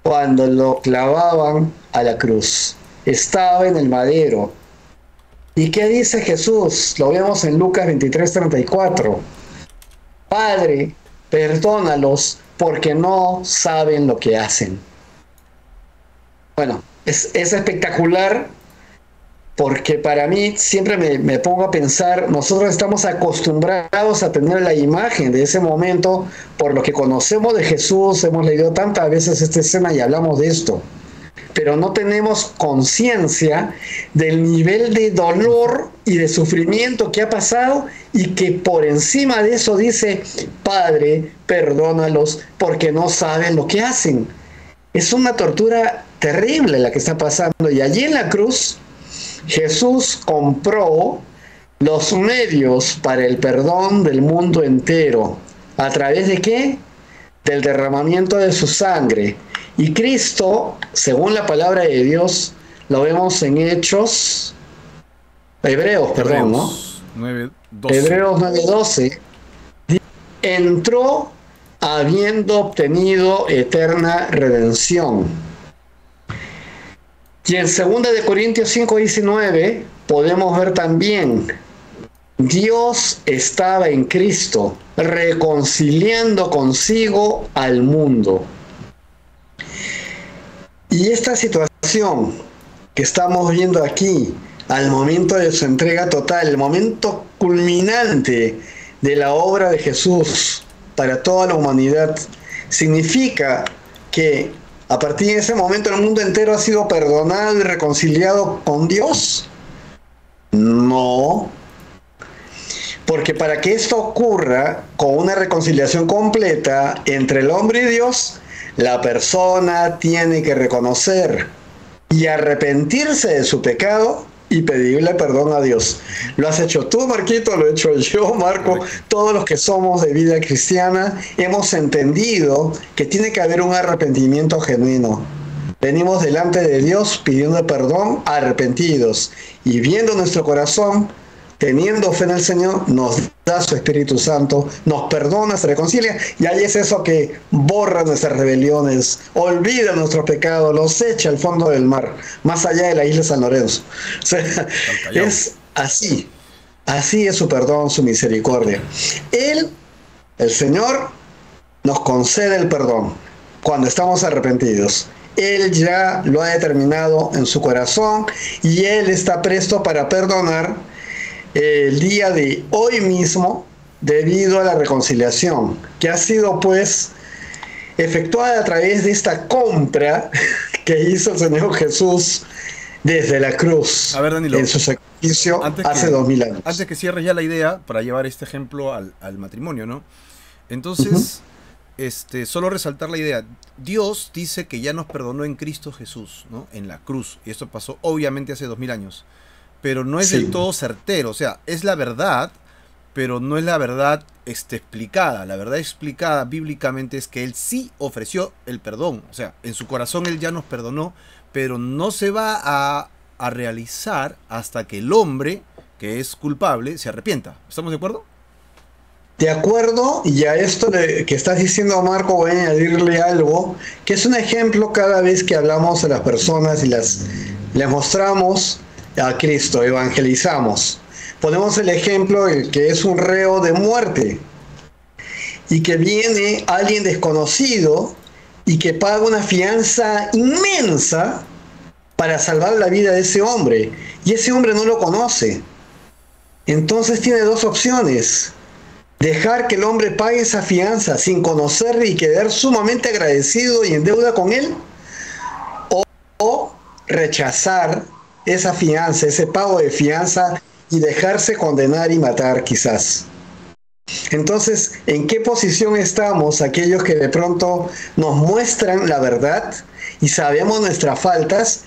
B: Cuando lo clavaban a la cruz. Estaba en el madero. ¿Y qué dice Jesús? Lo vemos en Lucas 23:34. Padre, perdónalos porque no saben lo que hacen. Bueno, es espectacular porque para mí siempre me pongo a pensar, nosotros estamos acostumbrados a tener la imagen de ese momento por lo que conocemos de Jesús, hemos leído tantas veces esta escena y hablamos de esto, pero no tenemos conciencia del nivel de dolor y de sufrimiento que ha pasado y que por encima de eso dice, Padre, perdónalos porque no saben lo que hacen. Es una tortura terrible la que está pasando y allí en la cruz Jesús compró los medios para el perdón del mundo entero. ¿A través de qué? Del derramamiento de su sangre. Y Cristo, según la palabra de Dios, lo vemos en Hebreos 9:12. Entró habiendo obtenido eterna redención. Y en 2 Corintios 5:19 podemos ver también, Dios estaba en Cristo, reconciliando consigo al mundo. Y esta situación que estamos viendo aquí, al momento de su entrega total, el momento culminante de la obra de Jesús para toda la humanidad, significa que a partir de ese momento el mundo entero ha sido perdonado y reconciliado con Dios. No. Porque para que esto ocurra con una reconciliación completa entre el hombre y Dios, la persona tiene que reconocer y arrepentirse de su pecado y pedirle perdón a Dios. Lo has hecho tú, Marquito, lo he hecho yo, Marco. Todos los que somos de vida cristiana hemos entendido que tiene que haber un arrepentimiento genuino. Venimos delante de Dios pidiendo perdón, arrepentidos, y viendo nuestro corazón, teniendo fe en el Señor, nos da su Espíritu Santo, nos perdona, se reconcilia, y ahí es eso que borra nuestras rebeliones, olvida nuestros pecados, los echa al fondo del mar, más allá de la isla de San Lorenzo. O sea, es así es su perdón, su misericordia. Él, el Señor, nos concede el perdón cuando estamos arrepentidos. Él ya lo ha determinado en su corazón y Él está presto para perdonar el día de hoy mismo debido a la reconciliación que ha sido pues efectuada a través de esta compra que hizo el Señor Jesús desde la cruz
A: A ver, Danilo,
B: en su sacrificio hace 2000 años.
A: antes que cierres ya la idea, para llevar este ejemplo al matrimonio, ¿no? Entonces, solo resaltar la idea. Dios dice que ya nos perdonó en Cristo Jesús, ¿no? En la cruz. Y esto pasó obviamente hace 2000 años. Pero no es del todo certero. O sea, es la verdad, pero no es la verdad explicada. La verdad explicada bíblicamente es que Él sí ofreció el perdón. O sea, en su corazón Él ya nos perdonó, pero no se va a realizar hasta que el hombre que es culpable se arrepienta. ¿Estamos de acuerdo?
B: De acuerdo, y a esto que estás diciendo, Marco, voy a añadirle algo, que es un ejemplo cada vez que hablamos a las personas y les mostramos a Cristo, evangelizamos. Ponemos el ejemplo el que es un reo de muerte y que viene alguien desconocido y que paga una fianza inmensa para salvar la vida de ese hombre, y ese hombre no lo conoce. Entonces tiene dos opciones: dejar que el hombre pague esa fianza sin conocerle y quedar sumamente agradecido y en deuda con él, o rechazar esa fianza, ese pago de fianza, y dejarse condenar y matar quizás. Entonces, ¿en qué posición estamos aquellos que de pronto nos muestran la verdad y sabemos nuestras faltas?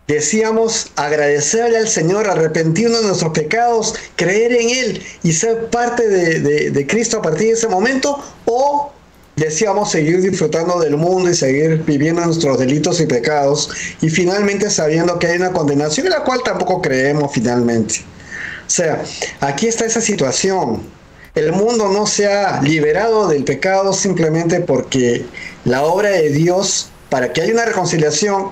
B: Decíamos agradecerle al Señor, arrepentirnos de nuestros pecados, creer en Él y ser parte de Cristo a partir de ese momento, o decíamos seguir disfrutando del mundo y seguir viviendo nuestros delitos y pecados, y finalmente sabiendo que hay una condenación en la cual tampoco creemos finalmente. O sea, aquí está esa situación. El mundo no se ha liberado del pecado simplemente porque la obra de Dios para que haya una reconciliación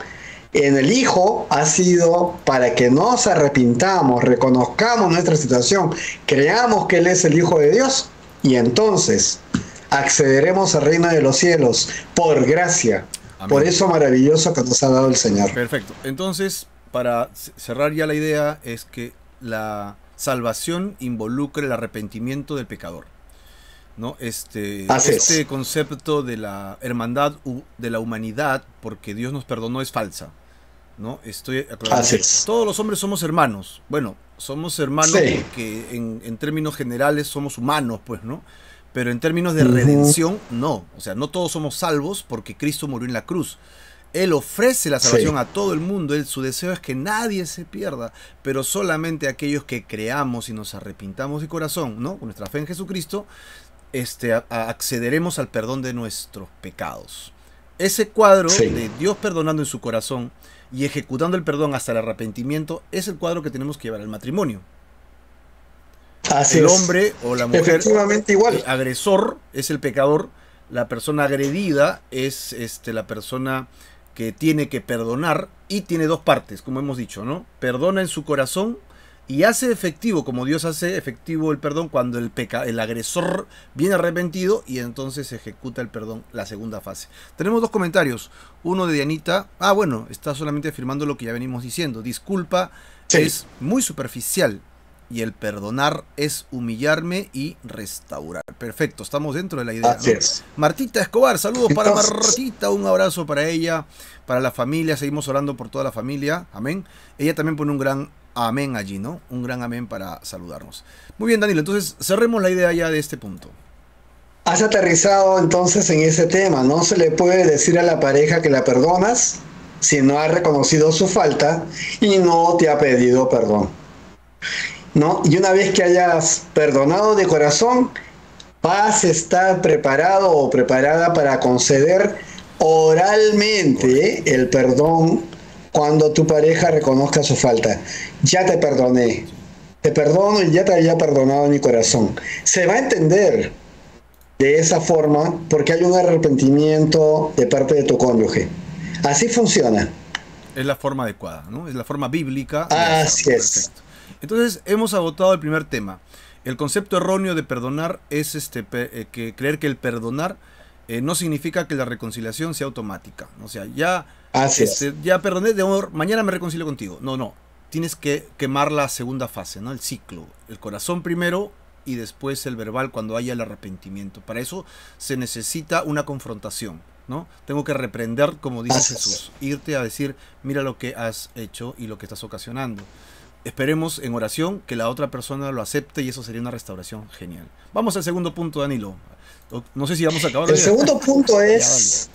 B: en el Hijo ha sido para que nos arrepintamos, reconozcamos nuestra situación, creamos que Él es el Hijo de Dios, y entonces accederemos al reino de los cielos por gracia. Amén. Por eso maravilloso que nos ha dado el Señor.
A: Perfecto. Entonces, para cerrar ya la idea, es que la salvación involucra el arrepentimiento del pecador, ¿no? Este concepto de la hermandad de la humanidad, porque Dios nos perdonó, es falsa, ¿no? Estoy aclarando. Todos los hombres somos hermanos. Bueno, somos hermanos porque en términos generales somos humanos, pues, ¿no? Pero en términos de redención, no. O sea, no todos somos salvos porque Cristo murió en la cruz. Él ofrece la salvación a todo el mundo. Su deseo es que nadie se pierda, pero solamente aquellos que creamos y nos arrepintamos de corazón, ¿no? Con nuestra fe en Jesucristo, accederemos al perdón de nuestros pecados. Ese cuadro de Dios perdonando en su corazón y ejecutando el perdón hasta el arrepentimiento es el cuadro que tenemos que llevar al matrimonio. El hombre o la mujer igual. El agresor es el pecador, la persona agredida es la persona que tiene que perdonar, y tiene dos partes, como hemos dicho, ¿no? Perdona en su corazón y hace efectivo, como Dios hace efectivo el perdón cuando el agresor viene arrepentido, y entonces ejecuta el perdón, la segunda fase. Tenemos dos comentarios, uno de Dianita. Bueno, está solamente afirmando lo que ya venimos diciendo. Disculpa, es muy superficial, y el perdonar es humillarme y restaurar. Perfecto, estamos dentro de la idea, ¿no? Martita Escobar, saludos para Martita, un abrazo para ella, para la familia, seguimos orando por toda la familia, amén. Ella también pone un gran amén allí, ¿no? Un gran amén para saludarnos. Muy bien, Danilo, entonces cerremos la idea ya de este punto.
B: Has aterrizado entonces en ese tema. No se le puede decir a la pareja que la perdonas si no ha reconocido su falta y no te ha pedido perdón, ¿no? Y una vez que hayas perdonado de corazón, vas a estar preparado o preparada para conceder oralmente el perdón cuando tu pareja reconozca su falta. Ya te perdoné, te perdono y ya te había perdonado en mi corazón. Se va a entender de esa forma porque hay un arrepentimiento de parte de tu cónyuge. Así funciona.
A: Es la forma adecuada, ¿no? Es la forma bíblica.
B: Así es.
A: Perfecto. Entonces hemos agotado el primer tema. El concepto erróneo de perdonar es que creer que el perdonar no significa que la reconciliación sea automática. O sea, ya,
B: Así es.
A: ya perdoné, de amor, mañana me reconcilio contigo. No, no. Tienes que quemar la segunda fase, ¿no? El ciclo. El corazón primero y después el verbal cuando haya el arrepentimiento. Para eso se necesita una confrontación, ¿no? Tengo que reprender, como dice
B: Así es.
A: Jesús. Irte a decir, mira lo que has hecho y lo que estás ocasionando. Esperemos en oración que la otra persona lo acepte y eso sería una restauración genial. Vamos al segundo punto, Danilo. No sé si vamos a acabar
B: El
A: hoy.
B: segundo punto
A: Ya, dale.
B: es,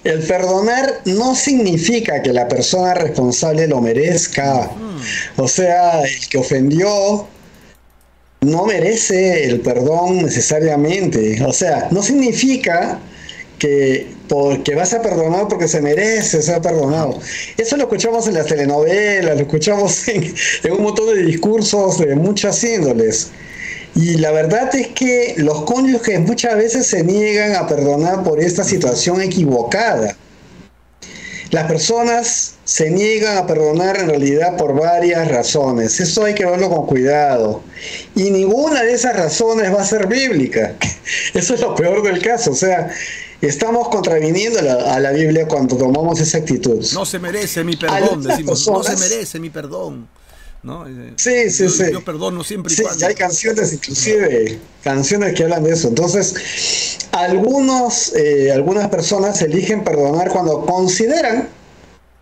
B: el perdonar no significa que la persona responsable lo merezca.
A: Ujú.
B: O sea, el que ofendió no merece el perdón necesariamente. O sea, no significa que porque vas a perdonar porque se merece ser
A: Ajá.
B: perdonado. Eso lo escuchamos en las telenovelas, lo escuchamos en un montón de discursos de muchas índoles. Y la verdad es que los cónyuges muchas veces se niegan a perdonar por esta
A: Ujú.
B: situación equivocada. Las personas se niegan a perdonar en realidad por varias razones. Eso hay que verlo con cuidado. Y ninguna de esas razones va a ser bíblica. Eso es lo peor del caso. O sea, estamos contraviniendo a la Biblia cuando tomamos esa actitud.
A: No se merece mi perdón,
B: Algunas
A: decimos. No se
B: personas,
A: merece mi perdón. ¿No?
B: sí, sí,
A: Yo
B: sí.
A: perdono siempre y
B: Sí, ya hay
A: cuando.
B: canciones, inclusive canciones que hablan de eso. Entonces, algunas personas eligen perdonar cuando consideran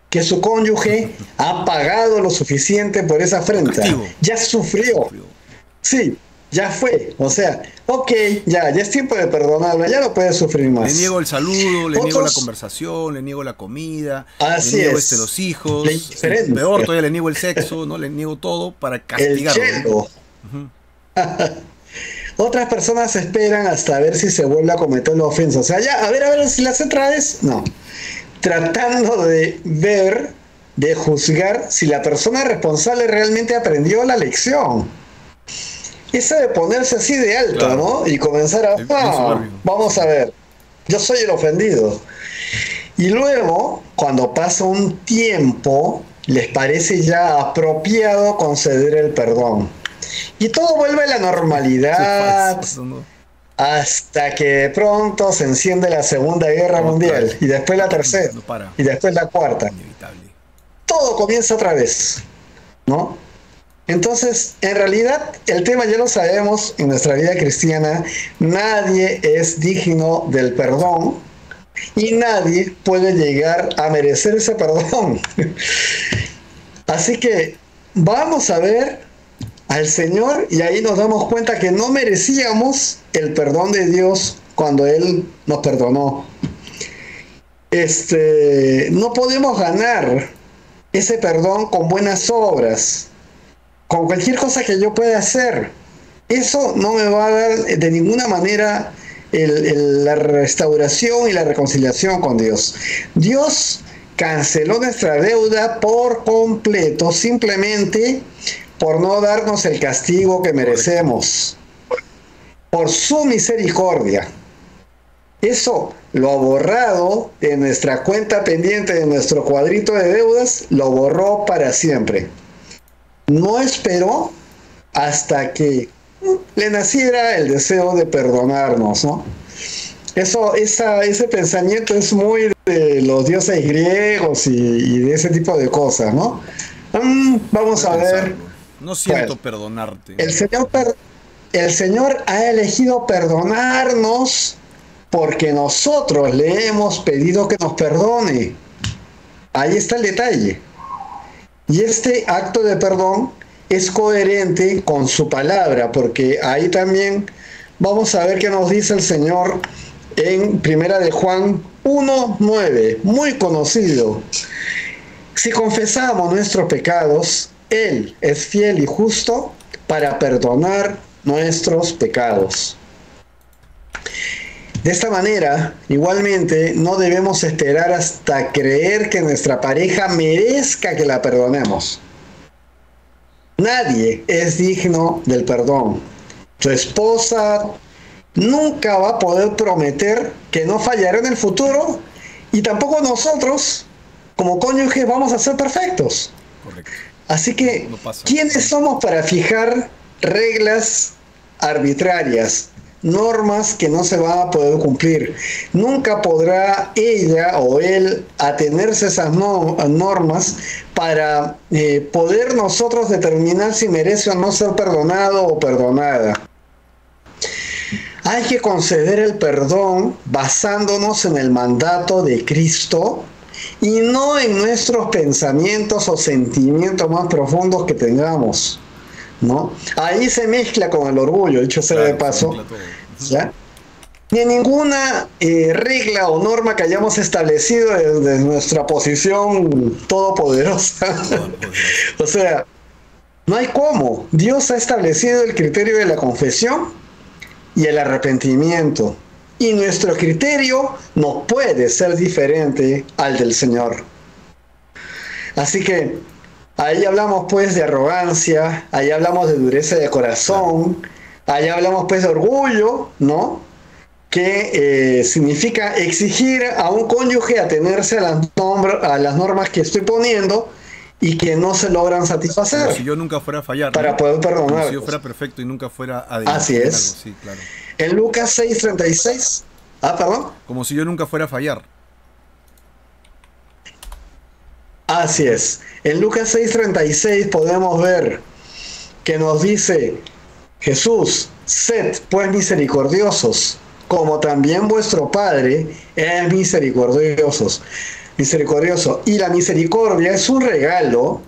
B: que su cónyuge ha pagado lo suficiente por esa
A: Un
B: afrenta,
A: castigo.
B: ya
A: Ya
B: sufrió,
A: sufrió.
B: sí, ya fue, o sea, ok, ya es tiempo de perdonarlo, ya no puede sufrir
A: Le
B: más.
A: niego el saludo, le niego la
B: Otros,
A: conversación, le niego la comida, le
B: así
A: niego
B: es,
A: los
B: la
A: hijos, peor
B: indiferencia,
A: todavía le niego el sexo, ¿no? Le niego todo para
B: el
A: castigarlo, ¿no?
B: hielo.
A: Ujú.
B: Otras personas esperan hasta ver si se vuelve a cometer la ofensa, o sea, ya, a ver si la hace otra vez, no, tratando de ver, de juzgar si la persona responsable realmente aprendió la lección. Esa de ponerse así de alto,
A: Claro,
B: ¿no? Y comenzar a,
A: bien soberbio.
B: vamos a ver, yo soy el ofendido. Y luego, cuando pasa un tiempo, les parece ya apropiado conceder el perdón. Y todo vuelve a la
A: Eso es falso,
B: normalidad
A: eso no.
B: hasta que de pronto se enciende la Segunda Guerra
A: Otra
B: Mundial,
A: vez.
B: y después la tercera,
A: No para.
B: y después la cuarta.
A: Inevitable.
B: Todo comienza otra vez, ¿no? Entonces, en realidad, el tema ya lo sabemos en nuestra vida cristiana, nadie es digno del perdón y nadie puede llegar a merecer ese perdón. Así que vamos a ver al Señor y ahí nos damos cuenta que no merecíamos el perdón de Dios cuando Él nos perdonó. No podemos ganar ese perdón con buenas obras, con cualquier cosa que yo pueda hacer. Eso no me va a dar de ninguna manera la restauración y la reconciliación con Dios. Dios canceló nuestra deuda por completo, simplemente por no darnos el castigo que
A: Correcto.
B: merecemos, por su misericordia. Eso lo ha borrado de nuestra cuenta pendiente de nuestro cuadrito de deudas, lo borró para siempre. No esperó hasta que le naciera el deseo de perdonarnos, ¿no? Ese pensamiento es muy de los dioses griegos y de ese tipo de cosas, ¿no?
A: Voy
B: Vamos
A: a
B: a ver.
A: pensarlo. No
B: Bueno,
A: siento perdonarte.
B: el Señor, el Señor ha elegido perdonarnos porque nosotros le hemos pedido que nos perdone. Ahí está el detalle. Y este acto de perdón es coherente con su palabra, porque ahí también vamos a ver qué nos dice el Señor en Primera de Juan 1:9, muy conocido. Si confesamos nuestros pecados, Él es fiel y justo para perdonar nuestros pecados. De esta manera, igualmente, no debemos esperar hasta creer que nuestra pareja merezca que la perdonemos. Nadie es digno del perdón. Tu esposa nunca va a poder prometer que no fallará en el futuro y tampoco nosotros, como cónyuges, vamos a ser perfectos.
A: Correcto.
B: Así
A: No,
B: que,
A: no pasa.
B: ¿quiénes somos para fijar reglas arbitrarias? normas que no se van a poder cumplir. Nunca podrá ella o él atenerse a esas normas para poder nosotros determinar si merece o no ser perdonado o perdonada. Hay que conceder el perdón basándonos en el mandato de Cristo y no en nuestros pensamientos o sentimientos más profundos que tengamos, ¿no? Ahí se mezcla con el orgullo, dicho sea de paso, ¿ya? Ni en ninguna regla o norma que hayamos establecido desde nuestra posición todopoderosa. O sea, no hay cómo. Dios ha establecido el criterio de la confesión y el arrepentimiento. Y nuestro criterio no puede ser diferente al del Señor. Así que ahí hablamos pues de arrogancia, ahí hablamos de dureza de corazón, ahí hablamos pues de orgullo, ¿no? Que significa exigir a un cónyuge atenerse a las normas que estoy poniendo y que no se logran satisfacer.
A: Como si yo nunca fuera a fallar,
B: para poder perdonar.
A: Como si yo fuera perfecto y nunca fuera a
B: Así es.
A: Algo. Sí, claro.
B: En Lucas 6:36. Perdón.
A: Como si yo nunca fuera a fallar.
B: Así es. En Lucas 6:36 podemos ver que nos dice Jesús: sed pues misericordiosos, como también vuestro Padre es misericordioso. Y la misericordia es un regalo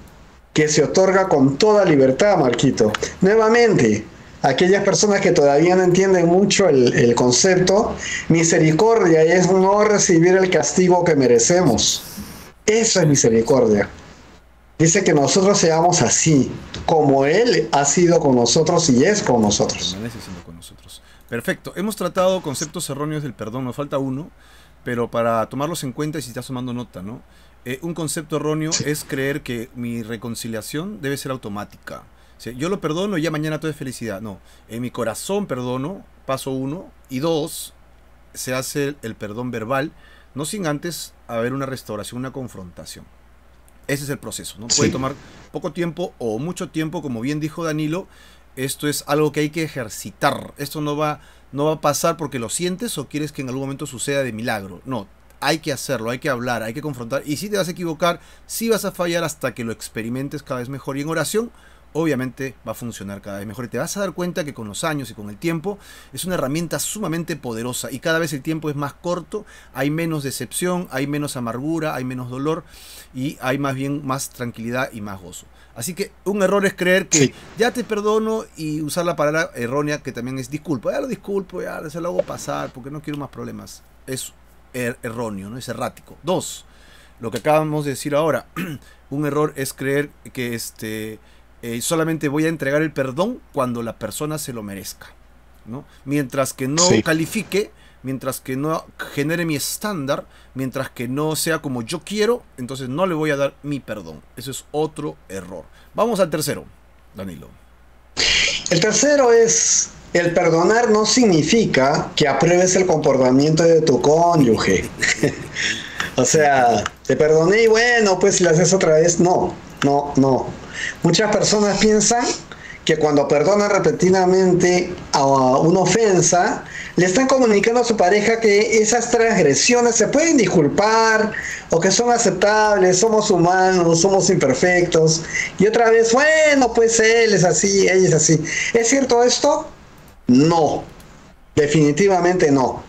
B: que se otorga con toda libertad, Marquito. Nuevamente, aquellas personas que todavía no entienden mucho el concepto, misericordia es no recibir el castigo que merecemos. Eso es misericordia. Dice que nosotros seamos así, como Él ha sido con nosotros y es con nosotros.
A: Permanece siendo con nosotros. Perfecto. Hemos tratado conceptos erróneos del perdón. Nos falta uno, pero para tomarlos en cuenta y si estás tomando nota, ¿no? Un concepto erróneo es creer que mi reconciliación debe ser automática. O sea, yo lo perdono y ya mañana todo es felicidad. No, en mi corazón perdono, paso 1. Y 2, se hace el perdón verbal, no sin antes haber una restauración, una confrontación. Ese es el proceso, ¿no? Puede tomar poco tiempo o mucho tiempo, como bien dijo Danilo. Esto es algo que hay que ejercitar. Esto no va a pasar porque lo sientes o quieres que en algún momento suceda de milagro. No, hay que hacerlo, hay que hablar, hay que confrontar. Y si te vas a equivocar, si vas a fallar hasta que lo experimentes cada vez mejor. Y en oración, obviamente va a funcionar cada vez mejor y te vas a dar cuenta que con los años y con el tiempo es una herramienta sumamente poderosa y cada vez el tiempo es más corto, hay menos decepción, hay menos amargura, hay menos dolor y hay más bien más tranquilidad y más gozo. Así que un error es creer que ya te perdono y usar la palabra errónea que también es disculpa, ya lo disculpo, ya se lo hago pasar porque no quiero más problemas. Es erróneo, ¿no? Es errático. 2, lo que acabamos de decir ahora, un error es creer que solamente voy a entregar el perdón cuando la persona se lo merezca, ¿no? Mientras que no califique, mientras que no genere mi estándar, mientras que no sea como yo quiero, entonces no le voy a dar mi perdón. Eso es otro error. Vamos al tercero, Danilo.
B: El tercero es: el perdonar no significa que apruebes el comportamiento de tu cónyuge. O sea, te perdoné y bueno, pues si lo haces otra vez, no. Muchas personas piensan que cuando perdonan repetidamente a una ofensa, le están comunicando a su pareja que esas transgresiones se pueden disculpar o que son aceptables, somos humanos, somos imperfectos. Y otra vez, bueno, pues él es así, ella es así. ¿Es cierto esto? No, definitivamente no.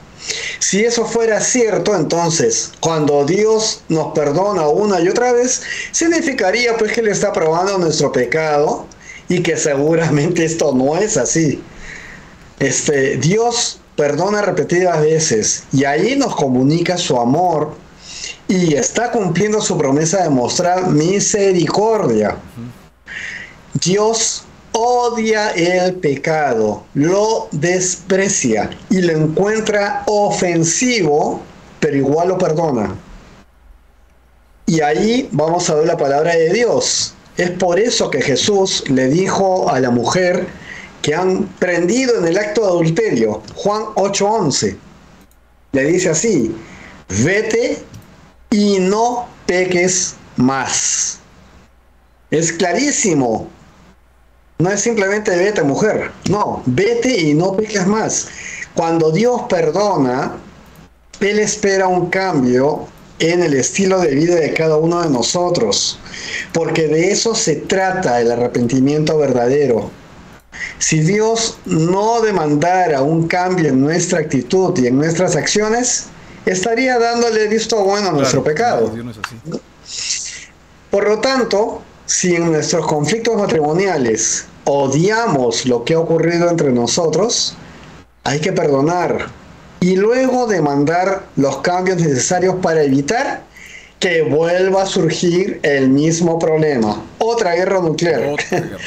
B: Si eso fuera cierto, entonces, cuando Dios nos perdona una y otra vez, significaría pues que Él está probando nuestro pecado y que seguramente esto no es así. Dios perdona repetidas veces y ahí nos comunica su amor y está cumpliendo su promesa de mostrar misericordia. Dios odia el pecado, lo desprecia y lo encuentra ofensivo, pero igual lo perdona. Y ahí vamos a ver la palabra de Dios. Es por eso que Jesús le dijo a la mujer que han prendido en el acto de adulterio, Juan 8:11, le dice así: vete y no peques más. Es clarísimo. No es simplemente vete, mujer. No, vete y no peques más. Cuando Dios perdona, Él espera un cambio en el estilo de vida de cada uno de nosotros, porque de eso se trata el arrepentimiento verdadero. Si Dios no demandara un cambio en nuestra actitud y en nuestras acciones, estaría dándole visto bueno a nuestro pecado.
A: Dios no es así.
B: Por lo tanto, si en nuestros conflictos matrimoniales odiamos lo que ha ocurrido entre nosotros, hay que perdonar y luego demandar los cambios necesarios para evitar que vuelva a surgir el mismo problema. Otra guerra nuclear.
A: Otra guerra.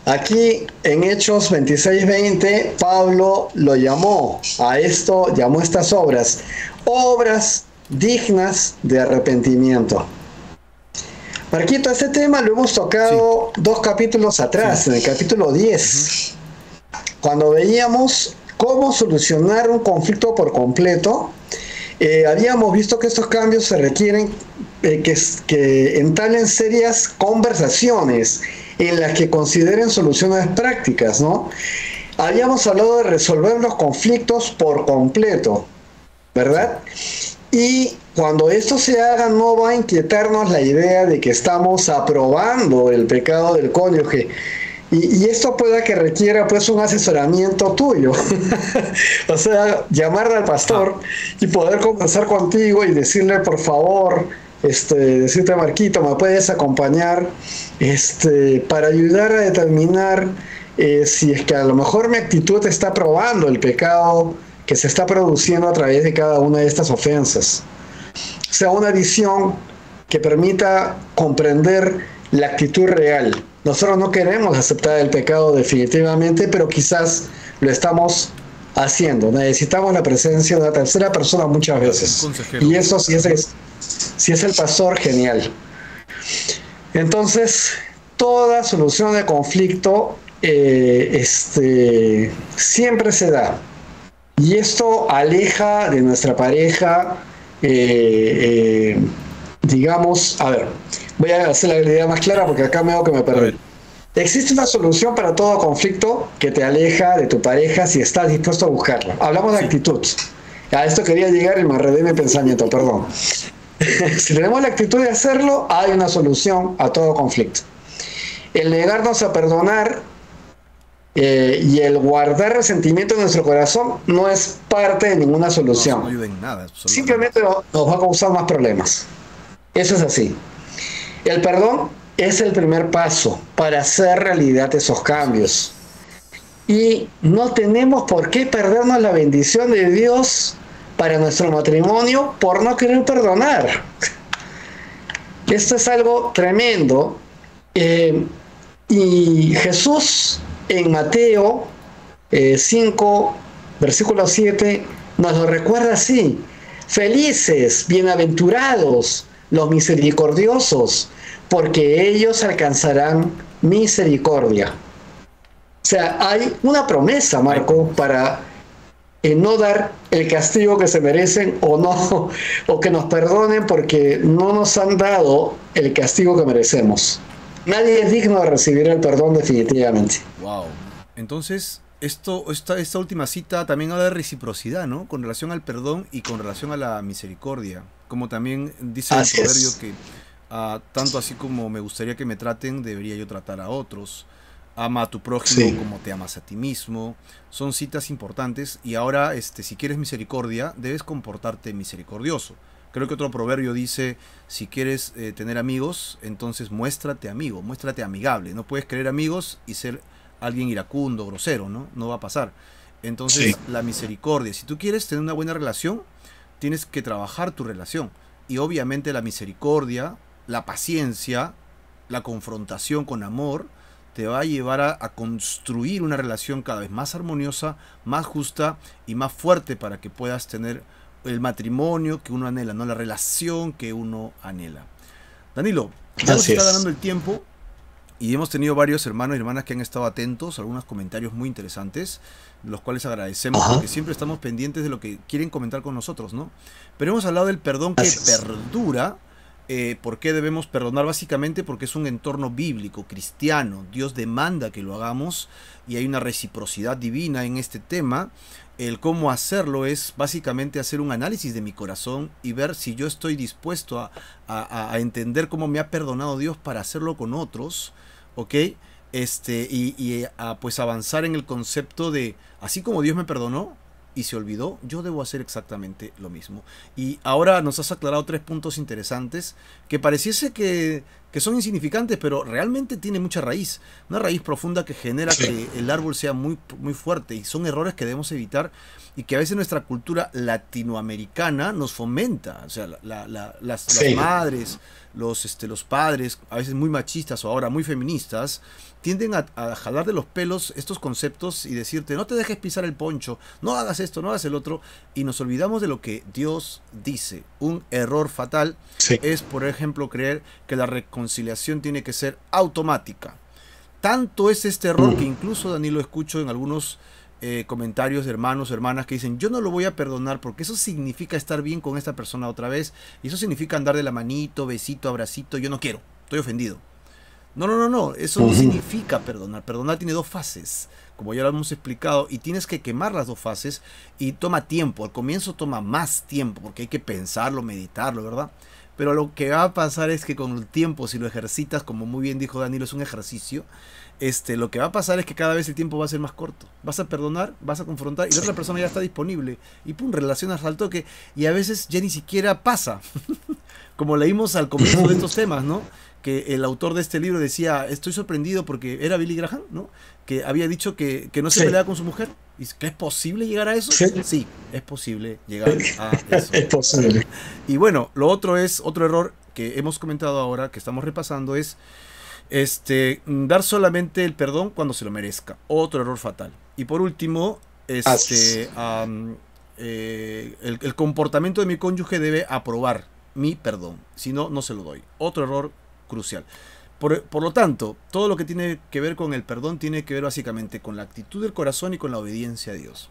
B: Aquí en Hechos 26:20, Pablo lo llamó a esto, llamó estas obras, obras dignas de arrepentimiento. Marquito, este tema lo hemos tocado 2 capítulos atrás, en el capítulo 10, cuando veíamos cómo solucionar un conflicto por completo. Habíamos visto que estos cambios se requieren que entablen serias conversaciones en las que consideren soluciones prácticas, ¿no? Habíamos hablado de resolver los conflictos por completo, ¿verdad? Y cuando esto se haga, no va a inquietarnos la idea de que estamos aprobando el pecado del cónyuge. Y esto pueda que requiera pues un asesoramiento tuyo. O sea, llamar al pastor y poder conversar contigo y decirle, por favor, decirte, Marquito, ¿me puedes acompañar para ayudar a determinar si es que a lo mejor mi actitud está probando el pecado que se está produciendo a través de cada una de estas ofensas? O sea, una visión que permita comprender la actitud real. Nosotros no queremos aceptar el pecado definitivamente, pero quizás lo estamos haciendo. Necesitamos la presencia de una tercera persona muchas veces. Y eso, si es el pastor, genial. Entonces, toda solución de conflicto siempre se da. Y esto aleja de nuestra pareja, digamos, a ver, voy a hacer la idea más clara porque acá me veo que me perdí. Existe una solución para todo conflicto que te aleja de tu pareja si estás dispuesto a buscarla. Hablamos de actitud. A esto quería llegar y me enredé mi pensamiento, perdón. Si tenemos la actitud de hacerlo, hay una solución a todo conflicto. El negarnos a perdonar y el guardar resentimiento en nuestro corazón no es parte de ninguna solución.
A: No ayuda en nada.
B: Simplemente nos va a causar más problemas. Eso es así. El perdón es el primer paso para hacer realidad esos cambios. Y no tenemos por qué perdernos la bendición de Dios para nuestro matrimonio por no querer perdonar. Esto es algo tremendo. Y Jesús en Mateo 5, versículo 7, nos lo recuerda así: felices, bienaventurados los misericordiosos, porque ellos alcanzarán misericordia. O sea, hay una promesa, Marco, para no dar el castigo que se merecen o no, o que nos perdonen porque no nos han dado el castigo que merecemos. Nadie es digno de recibir el perdón definitivamente.
A: Wow. Entonces, esta última cita también habla de reciprocidad, ¿no? Con relación al perdón y con relación a la misericordia. Como también dice el proverbio que tanto así como me gustaría que me traten, debería yo tratar a otros. Ama a tu prójimo como te amas a ti mismo. Son citas importantes. Y ahora, si quieres misericordia, debes comportarte misericordioso. Creo que otro proverbio dice, si quieres tener amigos, entonces muéstrate amigo, muéstrate amigable. No puedes querer amigos y ser alguien iracundo, grosero, ¿no? No va a pasar. Entonces, la misericordia. Si tú quieres tener una buena relación, tienes que trabajar tu relación. Y obviamente la misericordia, la paciencia, la confrontación con amor, te va a llevar a construir una relación cada vez más armoniosa, más justa y más fuerte para que puedas tener el matrimonio que uno anhela, no la relación que uno anhela. Danilo, ya nos está ganando el tiempo y hemos tenido varios hermanos y hermanas que han estado atentos, algunos comentarios muy interesantes, los cuales agradecemos porque siempre estamos pendientes de lo que quieren comentar con nosotros, ¿no? Pero hemos hablado del perdón que perdura ¿Por qué debemos perdonar? Básicamente porque es un entorno bíblico, cristiano. Dios demanda que lo hagamos y hay una reciprocidad divina en este tema. El cómo hacerlo es básicamente hacer un análisis de mi corazón y ver si yo estoy dispuesto a entender cómo me ha perdonado Dios para hacerlo con otros, ¿ok? Y a pues avanzar en el concepto de, así como Dios me perdonó y se olvidó, yo debo hacer exactamente lo mismo. Y ahora nos has aclarado 3 puntos interesantes que pareciese que son insignificantes, pero realmente tiene mucha raíz. Una raíz profunda que genera
B: Sí.
A: que el árbol sea muy, muy fuerte, y son errores que debemos evitar y que a veces nuestra cultura latinoamericana nos fomenta. O sea, las
B: Sí.
A: madres, los padres, a veces muy machistas o ahora muy feministas, tienden a jalar de los pelos estos conceptos y decirte, no te dejes pisar el poncho, no hagas esto, no hagas el otro, y nos olvidamos de lo que Dios dice. Un error fatal
B: Sí.
A: es, por ejemplo, creer que la reconciliación tiene que ser automática. Tanto es este error que
B: Mm.
A: incluso, Dani, lo escucho en algunos comentarios de hermanos o hermanas que dicen, yo no lo voy a perdonar porque eso significa estar bien con esta persona otra vez, y eso significa andar de la manito, besito, abracito, yo no quiero, estoy ofendido. No, no, no, no, eso no
B: Ujú.
A: significa perdonar. Perdonar tiene 2 fases, como ya lo hemos explicado, y tienes que quemar las 2 fases y toma tiempo. Al comienzo toma más tiempo porque hay que pensarlo, meditarlo, ¿verdad? Pero lo que va a pasar es que con el tiempo, si lo ejercitas, como muy bien dijo Danilo, es un ejercicio, lo que va a pasar es que cada vez el tiempo va a ser más corto. Vas a perdonar, vas a confrontar y la
B: Sí.
A: otra persona ya está disponible. Y pum, relacionas al toque. Y a veces ya ni siquiera pasa. Como leímos al comienzo de estos temas, ¿no? Que el autor de este libro decía, estoy sorprendido porque era Billy Graham, ¿no? Que había dicho que no se
B: Sí.
A: peleaba con su mujer. ¿Y que es posible llegar a eso?
B: Sí.
A: Sí, es posible llegar a eso.
B: Es posible.
A: Y bueno, lo otro es, otro error que hemos comentado ahora, que estamos repasando, es dar solamente el perdón cuando se lo merezca. Otro error fatal. Y por último,
B: Así.
A: el comportamiento de mi cónyuge debe aprobar mi perdón. Si no, no se lo doy. Otro error crucial. Por lo tanto, todo lo que tiene que ver con el perdón tiene que ver básicamente con la actitud del corazón y con la obediencia a Dios.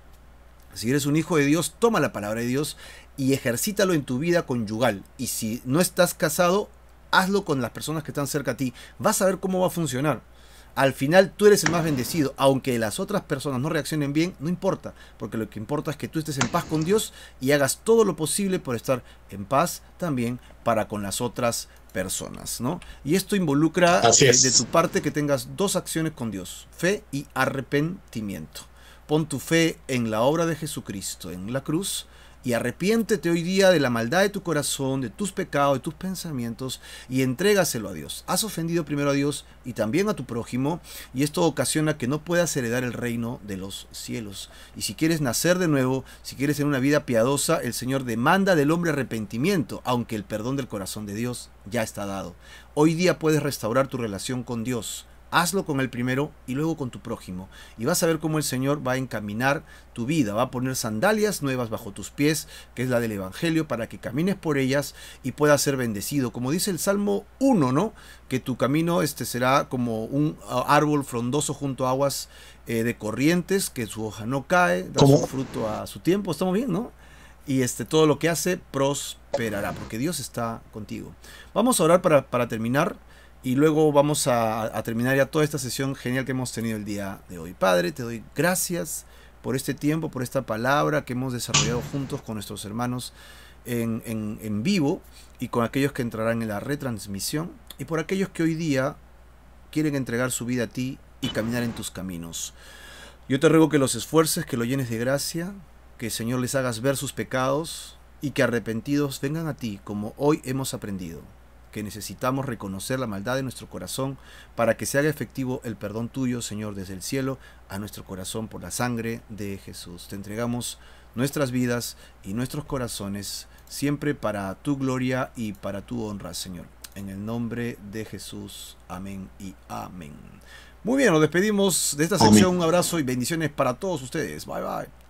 A: Si eres un hijo de Dios, toma la palabra de Dios y ejercítalo en tu vida conyugal. Y si no estás casado, hazlo con las personas que están cerca a ti. Vas a ver cómo va a funcionar. Al final tú eres el más bendecido. Aunque las otras personas no reaccionen bien, no importa. Porque lo que importa es que tú estés en paz con Dios y hagas todo lo posible por estar en paz también para con las otras personas, ¿no? Y esto involucra
B: Así
A: de tu
B: es.
A: parte que tengas 2 acciones con Dios: fe y arrepentimiento. Pon tu fe en la obra de Jesucristo en la cruz y arrepiéntete hoy día de la maldad de tu corazón, de tus pecados, de tus pensamientos, y entrégaselo a Dios. Has ofendido primero a Dios y también a tu prójimo, y esto ocasiona que no puedas heredar el reino de los cielos. Y si quieres nacer de nuevo, si quieres tener una vida piadosa, el Señor demanda del hombre arrepentimiento, aunque el perdón del corazón de Dios ya está dado. Hoy día puedes restaurar tu relación con Dios. Hazlo con el primero y luego con tu prójimo. Y vas a ver cómo el Señor va a encaminar tu vida. Va a poner sandalias nuevas bajo tus pies, que es la del Evangelio, para que camines por ellas y puedas ser bendecido. Como dice el Salmo 1, ¿no? Que tu camino será como un árbol frondoso junto a aguas de corrientes, que su hoja no cae, da su
B: Como,
A: fruto a su tiempo. ¿Estamos bien, no? Y todo lo que hace prosperará, porque Dios está contigo. Vamos a orar para terminar. Y luego vamos a terminar ya toda esta sesión genial que hemos tenido el día de hoy. Padre, te doy gracias por este tiempo, por esta palabra que hemos desarrollado juntos con nuestros hermanos en vivo y con aquellos que entrarán en la retransmisión y por aquellos que hoy día quieren entregar su vida a ti y caminar en tus caminos. Yo te ruego que los esfuerces, que lo llenes de gracia, que Señor les hagas ver sus pecados y que arrepentidos vengan a ti como hoy hemos aprendido. Que necesitamos reconocer la maldad de nuestro corazón para que se haga efectivo el perdón tuyo, Señor, desde el cielo a nuestro corazón por la sangre de Jesús. Te entregamos nuestras vidas y nuestros corazones siempre para tu gloria y para tu honra, Señor. En el nombre de Jesús. Amén y amén. Muy bien, nos despedimos de esta
B: amén.
A: sección. Un abrazo y bendiciones para todos ustedes. Bye, bye.